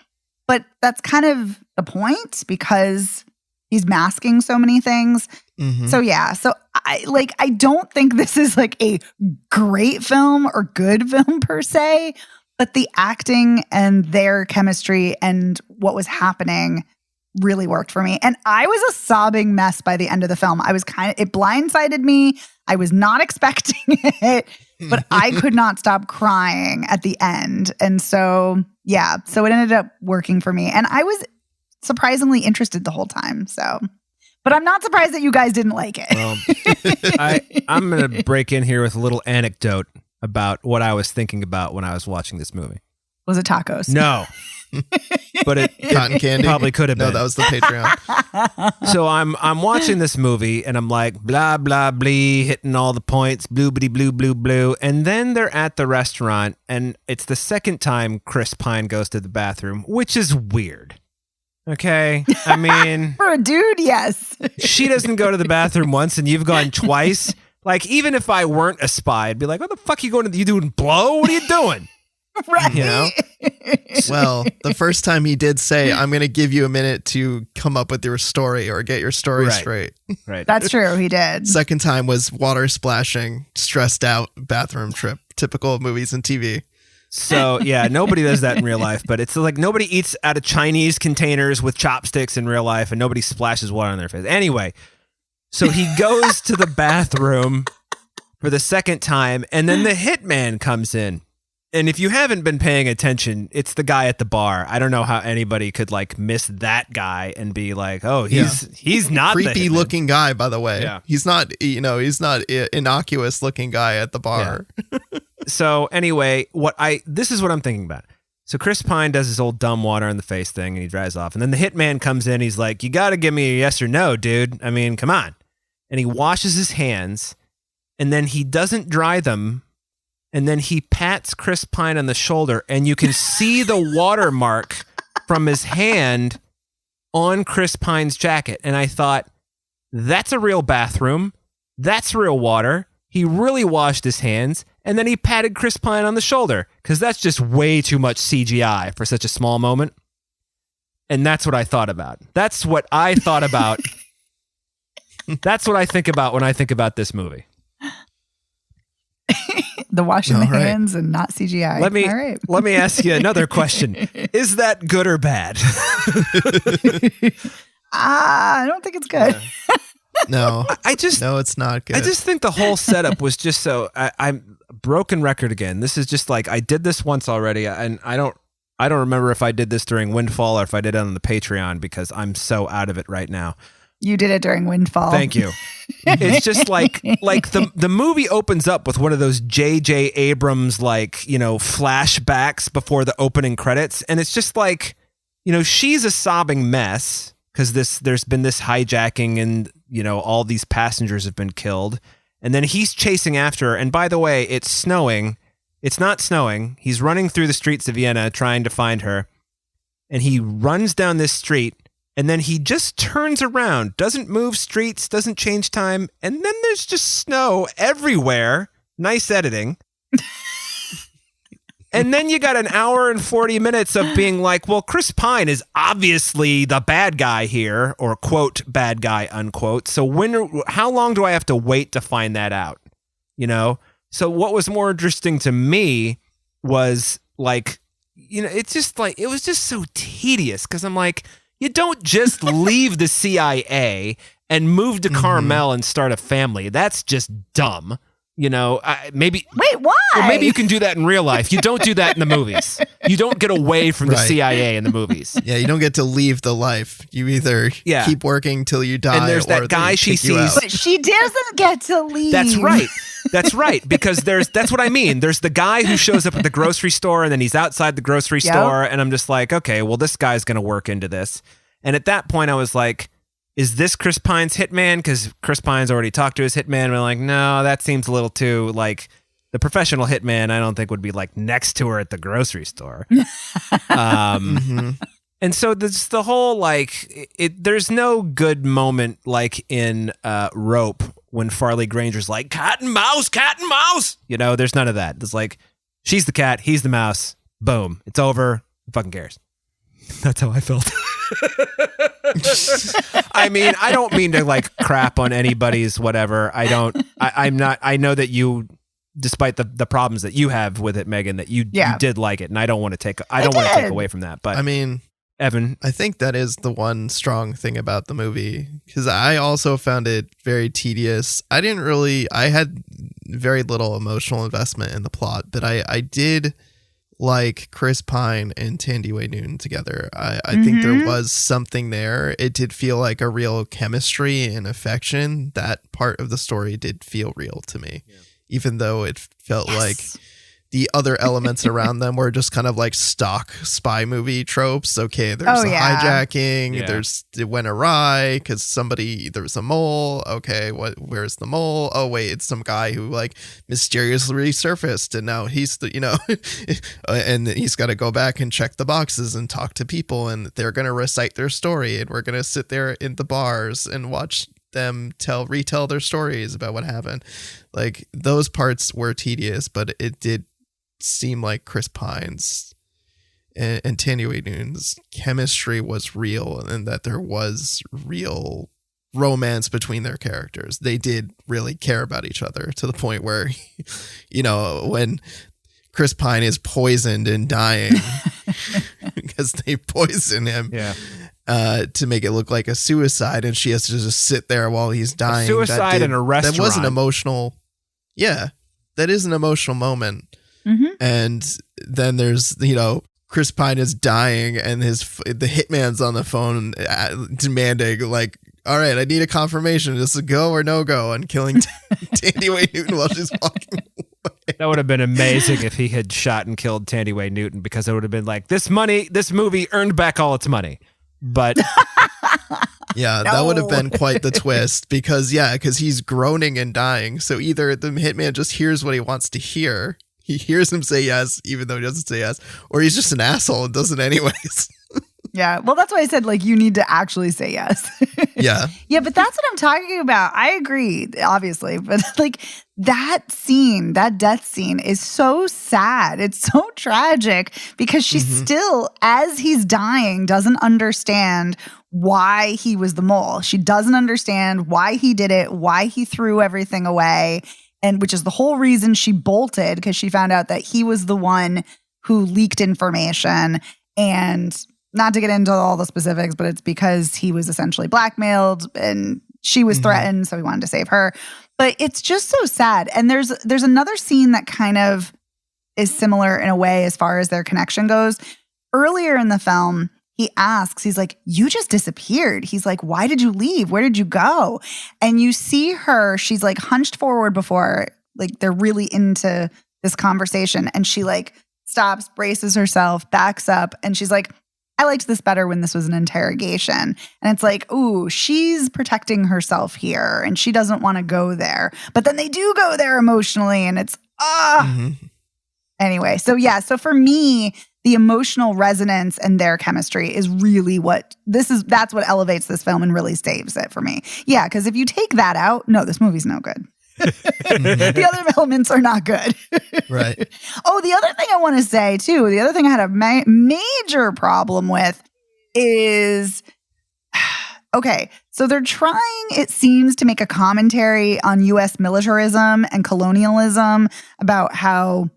But that's kind of the point because he's masking so many things. Mhm. So yeah, so I don't think this is like a great film or good film per se, but the acting and their chemistry and what was happening really worked for me. And I was a sobbing mess by the end of the film. It blindsided me. I was not expecting it, but I could not stop crying at the end. And so, yeah, so it ended up working for me. And I was surprisingly interested the whole time. So, but I'm not surprised that you guys didn't like it. Well, I'm going to break in here with a little anecdote about what I was thinking about when I was watching this movie. Was it tacos? No. But it Cotton candy probably could have been. No, that was the Patreon. So I'm watching this movie and I'm like blah blah blee, hitting all the points, bloobity blue blue blue, and then they're at the restaurant and it's the second time Chris Pine goes to the bathroom, which is weird. Okay, I mean, for a dude, yes. She doesn't go to the bathroom once and you've gone twice. Like even if I weren't a spy, I'd be like, "What the fuck you going to? You doing blow? What are you doing?" Right. You know? Well, the first time he did say, "I'm going to give you a minute to come up with your story or get your story Right. straight." Right. That's true. He did. Second time was water splashing, stressed out bathroom trip, typical of movies and TV. So yeah, nobody does that in real life, but it's like nobody eats out of Chinese containers with chopsticks in real life and nobody splashes water on their face. Anyway, so he goes to the bathroom for the second time and then the hitman comes in. And if you haven't been paying attention, it's the guy at the bar. I don't know how anybody could like miss that guy and be like, "Oh, he's not the Creepy hitman." looking guy, by the way. Yeah. He's not, he's not innocuous looking guy at the bar. So anyway, this is what I'm thinking about. So Chris Pine does his old dumb water in the face thing and he drives off. And then the hitman comes in. He's like, "You got to give me a yes or no, dude. I mean, come on." And he washes his hands and then he doesn't dry them. And then he pats Chris Pine on the shoulder and you can see the watermark from his hand on Chris Pine's jacket. And I thought, that's a real bathroom. That's real water. He really washed his hands. And then he patted Chris Pine on the shoulder because that's just way too much CGI for such a small moment. And that's what I thought about. That's what I thought about. That's what I think about when I think about this movie. The washing All the right. hands and not CGI. All right. Let me ask you another question. Is that good or bad? I don't think it's good. No, No, it's not good. I just think the whole setup was just so. I'm a broken record again. This is just like I did this once already, and I don't remember if I did this during Windfall or if I did it on the Patreon because I'm so out of it right now. You did it during Windfall. Thank you. It's just like the movie opens up with one of those J.J. Abrams flashbacks before the opening credits, and it's just like, she's a sobbing mess because there's been this hijacking and all these passengers have been killed, and then he's chasing after her. And by the way, it's snowing. It's not snowing. He's running through the streets of Vienna trying to find her, and he runs down this street. And then he just turns around, doesn't move streets, doesn't change time. And then there's just snow everywhere. Nice editing. And then you got an hour and 40 minutes of being like, well, Chris Pine is obviously the bad guy here, or quote, bad guy, unquote. So how long do I have to wait to find that out? So what was more interesting to me was like, it's just like, it was just so tedious because I'm like, you don't just leave the CIA and move to Carmel and start a family. That's just dumb. Maybe. Wait, why? Well, maybe you can do that in real life. You don't do that in the movies. You don't get away from the Right. CIA in the movies. Yeah, you don't get to leave the life. You either keep working till you die, And there's that or guy they she kick you sees- out. But she doesn't get to leave. That's right. That's right. Because that's what I mean. There's the guy who shows up at the grocery store and then he's outside the grocery Yep. store. And I'm just like, okay, well, this guy's going to work into this. And at that point I was like, is this Chris Pine's hitman? Because Chris Pine's already talked to his hitman. And I'm like, no, that seems a little too like the professional hitman. I don't think would be like next to her at the grocery store. And so there's the whole like there's no good moment like in Rope when Farley Granger's like cat and mouse. There's none of that. It's like She's the cat. He's the mouse. Boom. It's over. Who fucking cares? That's how I felt. I mean, I don't mean to like crap on anybody's whatever. I'm not. I know that you, despite the problems that you have with it, Megan, that you did like it, and I don't want to take away from that. But I mean, Evan, I think that is the one strong thing about the movie, because I also found it very tedious. I had very little emotional investment in the plot, but I did like Chris Pine and Thandiwe Newton together. I think there was something there. It did feel like a real chemistry and affection. That part of the story did feel real to me, even though it felt like the other elements around them were just kind of like stock spy movie tropes. Okay, there's hijacking. Yeah. It went awry because there was a mole. Okay, where's the mole? Oh wait, it's some guy who like mysteriously resurfaced, and now he's and he's got to go back and check the boxes and talk to people, and they're gonna recite their story, and we're gonna sit there in the bars and watch them retell their stories about what happened. Like, those parts were tedious, but it did seem like Chris Pine's and Thandiwe Newton's chemistry was real, and that there was real romance between their characters. They did really care about each other, to the point where, when Chris Pine is poisoned and dying because they poison him to make it look like a suicide, and she has to just sit there while he's dying. Suicide in a restaurant. That was an emotional. Yeah, that is an emotional moment. And then there's, Chris Pine is dying, and the hitman's on the phone demanding, like, all right, I need a confirmation. Is it go or no go on killing Thandiwe Newton while she's walking away? That would have been amazing if he had shot and killed Thandiwe Newton, because it would have been like, this movie earned back all its money. But yeah, that would have been quite the twist, because he's groaning and dying. So either the hitman just hears what he wants to hear. He hears him say yes, even though he doesn't say yes, or he's just an asshole and does it anyways. Yeah, well, that's why I said, like, you need to actually say yes. Yeah. Yeah, but that's what I'm talking about. I agree, obviously. But, like, that death scene is so sad. It's so tragic, because she still, as he's dying, doesn't understand why he was the mole. She doesn't understand why he did it, why he threw everything away. And which is the whole reason she bolted, because she found out that he was the one who leaked information. And not to get into all the specifics, but it's because he was essentially blackmailed and she was threatened, so he wanted to save her. But it's just so sad. And there's another scene that kind of is similar in a way as far as their connection goes. Earlier in the film, he's like, you just disappeared. He's like, why did you leave? Where did you go? And you see her, she's like hunched forward before, like, they're really into this conversation. And she like stops, braces herself, backs up. And she's like, I liked this better when this was an interrogation. And it's like, ooh, she's protecting herself here and she doesn't want to go there. But then they do go there emotionally, and it's, Anyway, so for me, the emotional resonance and their chemistry is really that's what elevates this film and really saves it for me. Yeah, because if you take that out, no, this movie's no good. The other elements are not good. Right. Oh, the other thing I want to say too, the other thing I had a major problem with is, okay, so they're trying, it seems, to make a commentary on U.S. militarism and colonialism, about how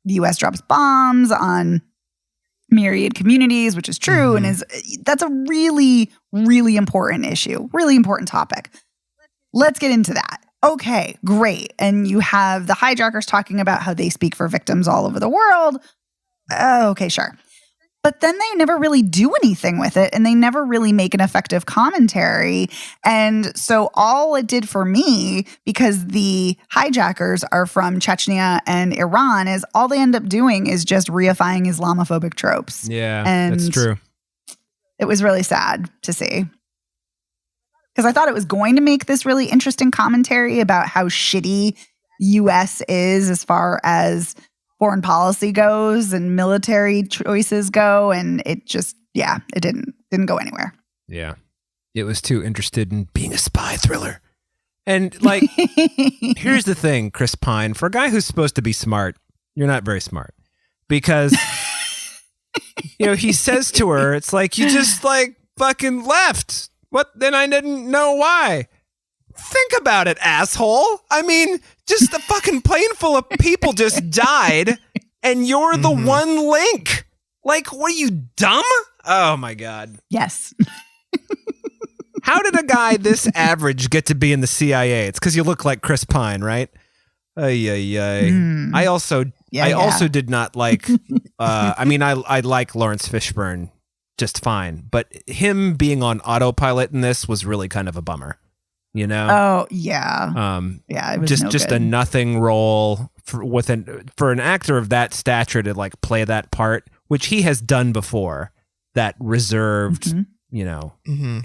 the U.S. drops bombs on myriad communities, which is true, and that's a really, really important issue, really important topic. Let's get into that. Okay, great. And you have the hijackers talking about how they speak for victims all over the world. Okay, sure. But then they never really do anything with it, and they never really make an effective commentary. And so all it did for me, because the hijackers are from Chechnya and Iran, is all they end up doing is just reifying Islamophobic tropes. Yeah, and that's true. It was really sad to see. Because I thought it was going to make this really interesting commentary about how shitty U.S. is as far as foreign policy goes and military choices go, and it just, it didn't go anywhere. Yeah. It was too interested in being a spy thriller. And like, here's the thing, Chris Pine, for a guy who's supposed to be smart, You're not very smart. Because, he says to her, it's like, you just like fucking left. What? Then I didn't know why. Think about it, asshole. I mean, just a fucking plane full of people just died, and you're the one link. Like, what are you, dumb? Oh, my God. Yes. How did a guy this average get to be in the CIA? It's because you look like Chris Pine, right? Ay, ay, ay. I also did not like, I like Lawrence Fishburne just fine, but him being on autopilot in this was really kind of a bummer, Oh, yeah. Yeah, it was just good. a nothing role for an actor of that stature to like play that part, which he has done before, that reserved, a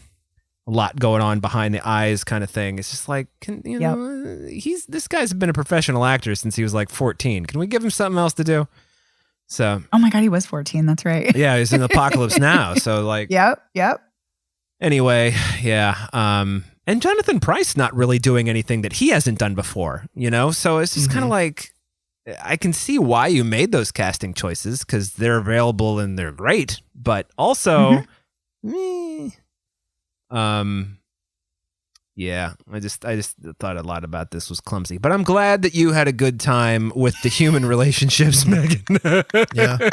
lot going on behind the eyes kind of thing. It's just like, this guy's been a professional actor since he was like 14. Can we give him something else to do? So, oh my God, he was 14. That's right. Yeah, he's in Apocalypse Now. So like, Yep. Anyway, yeah. And Jonathan Pryce not really doing anything that he hasn't done before, So it's just kind of like, I can see why you made those casting choices because they're available and they're great, but also, yeah, I just thought a lot about this was clumsy, but I'm glad that you had a good time with the human relationships, Megan. Yeah.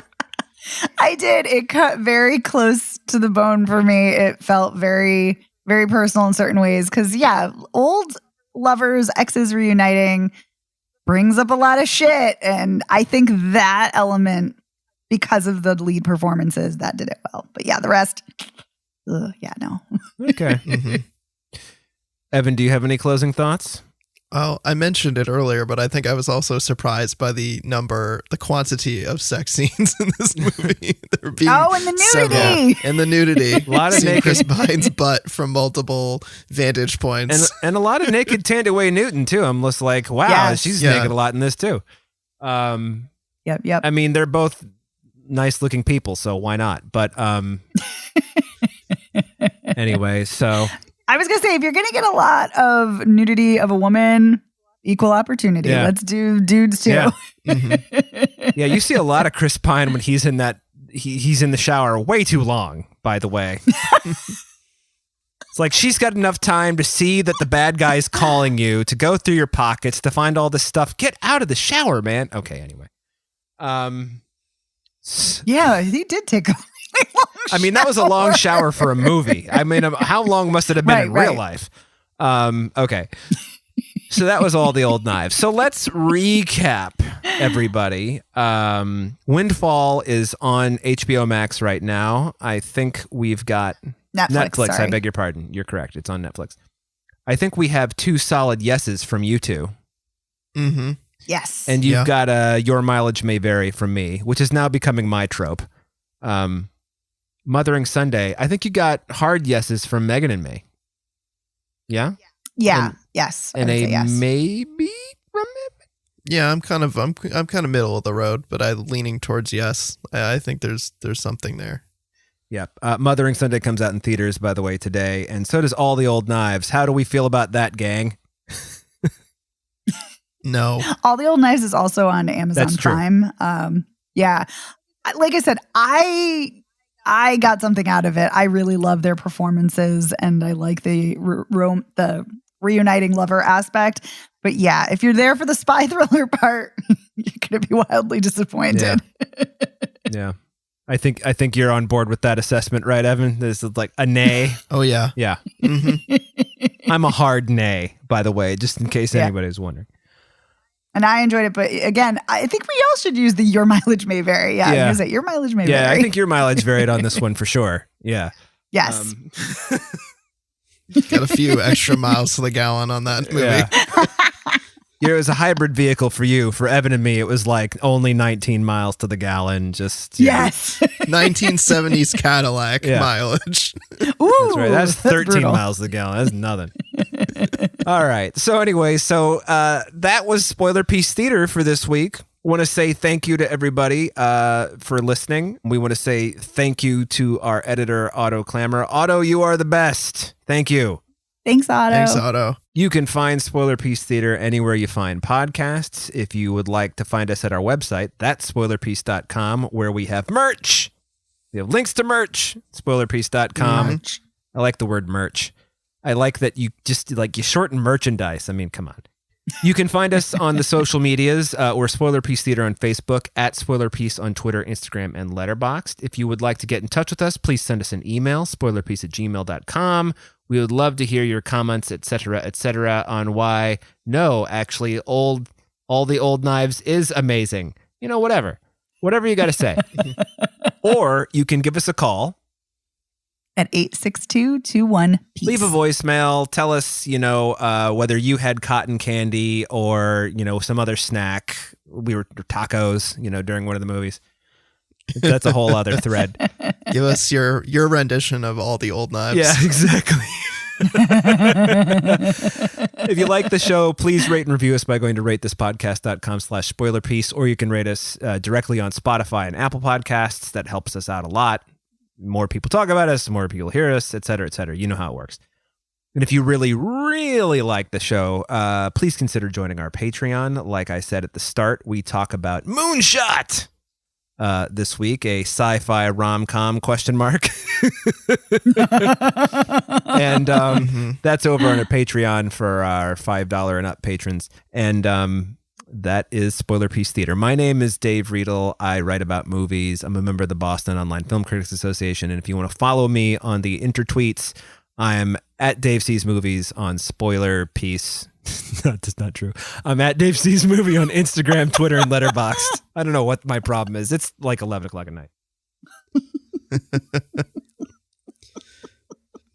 I did. It cut very close to the bone for me. It felt very, very personal in certain ways because, old lovers, exes reuniting brings up a lot of shit. And I think that element, because of the lead performances, that did it well. But yeah, the rest, no. Okay. Evan, do you have any closing thoughts? Oh, I mentioned it earlier, but I think I was also surprised by the quantity of sex scenes in this movie. There being and the nudity. And the nudity. A lot of seeing naked Chris Pine's butt from multiple vantage points. And a lot of naked Tandaway Newton, too. I'm just like, wow, she's naked a lot in this, too. Yep. I mean, they're both nice looking people, so why not? But anyway, so I was going to say, if you're going to get a lot of nudity of a woman, equal opportunity. Yeah. Let's do dudes too. Yeah. Yeah, you see a lot of Chris Pine when he's in that he's in the shower way too long, by the way. It's like she's got enough time to see that the bad guy's calling you, to go through your pockets, to find all this stuff. Get out of the shower, man. Okay, anyway. Yeah, he did take a really long I mean, that was a long shower for a movie. I mean, how long must it have been in real life? Okay. So that was all the old knives. So let's recap, everybody. Windfall is on HBO Max right now. I think we've got Netflix. Sorry. I beg your pardon. You're correct. It's on Netflix. I think we have 2 solid yeses from you two. Mm-hmm. Yes. And you've got Your Mileage May Vary from me, which is now becoming my trope. Mothering Sunday. I think you got hard yeses from Megan and me. Yeah? Yeah. And, yes. And a yes. maybe from Megan? Yeah, I'm kind of middle of the road, but I'm leaning towards yes. I think there's something there. Yep. Mothering Sunday comes out in theaters, by the way, today, and so does All the Old Knives. How do we feel about that, gang? No. All the Old Knives is also on Amazon That's true. Prime. Yeah. Like I said, I got something out of it. I really love their performances, and I like the reuniting lover aspect. But yeah, if you're there for the spy thriller part, you're going to be wildly disappointed. Yeah. I think you're on board with that assessment, right, Evan? This is like a nay. Oh, yeah. Yeah. Mm-hmm. I'm a hard nay, by the way, just in case anybody's wondering. And I enjoyed it, but again, I think we all should use the Your Mileage May Vary. Yeah, Yeah. use it. Your Mileage May Yeah, Vary. I think your mileage varied on this one for sure. Yeah. Yes. Got a few extra miles to the gallon on that movie. Yeah. It was a hybrid vehicle for you. For Evan and me, it was like only 19 miles to the gallon. Just yes. 1970s Cadillac mileage. Ooh, That's right. That's 13 brutal. miles to the gallon. That's nothing. All right. So anyway, that was Spoiler Piece Theater for this week. Want to say thank you to everybody for listening. We want to say thank you to our editor, Otto Clamor. Otto, you are the best. Thank you. Thanks, Otto. Thanks, Otto. You can find Spoiler Piece Theater anywhere you find podcasts. If you would like to find us at our website, that's spoilerpiece.com, where we have merch. We have links to merch, spoilerpiece.com. Merch. I like the word merch. I like that you just like you shorten merchandise. I mean, come on. You can find us on the social medias. We're Spoiler Piece Theater on Facebook, at Spoiler Piece on Twitter, Instagram, and Letterboxd. If you would like to get in touch with us, please send us an email, spoilerpiece@gmail.com. We would love to hear your comments, etc., on why, no, actually, all the old knives is amazing. You know, whatever you got to say. Or you can give us a call. At 862-21-PEACE. Leave a voicemail. Tell us, whether you had cotton candy or, some other snack. We were tacos, during one of the movies. That's a whole other thread. Give us your rendition of all the old knives. Yeah, exactly. If you like the show, please rate and review us by going to ratethispodcast.com/spoilerpiece, or you can rate us directly on Spotify and Apple Podcasts. That helps us out a lot. More people talk about us, more people hear us, et cetera, et cetera. You know how it works. And if you really, really like the show, please consider joining our Patreon. Like I said at the start, we talk about Moonshot this week, a sci-fi rom-com ? And that's over on our Patreon for our $5 and up patrons. And that is Spoiler Piece Theater. My name is Dave Riedel. I write about movies. I'm a member of the Boston Online Film Critics Association. And if you want to follow me on the intertweets, I'm at Dave Sees Movies on Spoiler Piece. That's not true. I'm at Dave Sees Movie on Instagram, Twitter, and Letterboxd. I don't know what my problem is. It's like 11 o'clock at night.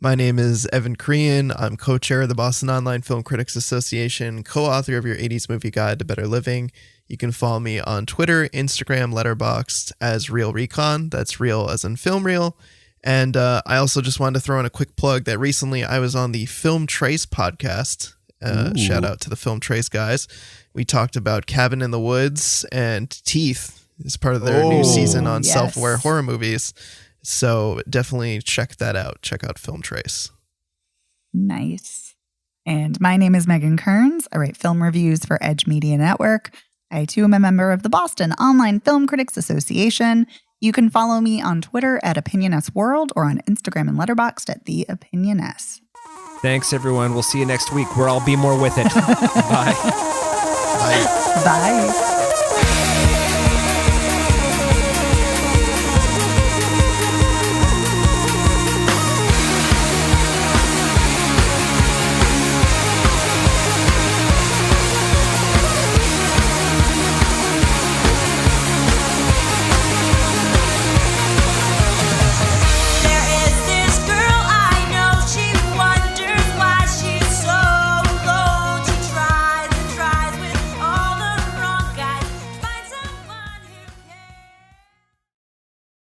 My name is Evan Crean. I'm co-chair of the Boston Online Film Critics Association, co-author of your 80s Movie Guide to Better Living. You can follow me on Twitter, Instagram, Letterboxd as Real Recon. That's real as in film reel. And I also just wanted to throw in a quick plug that recently I was on the Film Trace podcast. Shout out to the Film Trace guys. We talked about Cabin in the Woods and Teeth as part of their new season on self-aware horror movies. So definitely check that out. Check out Film Trace. Nice. And my name is Megan Kearns. I write film reviews for Edge Media Network. I too am a member of the Boston Online Film Critics Association. You can follow me on Twitter at OpinionSWorld or on Instagram and Letterboxd at The OpinionS. Thanks, everyone. We'll see you next week where I'll be more with it. Bye. Bye. Bye.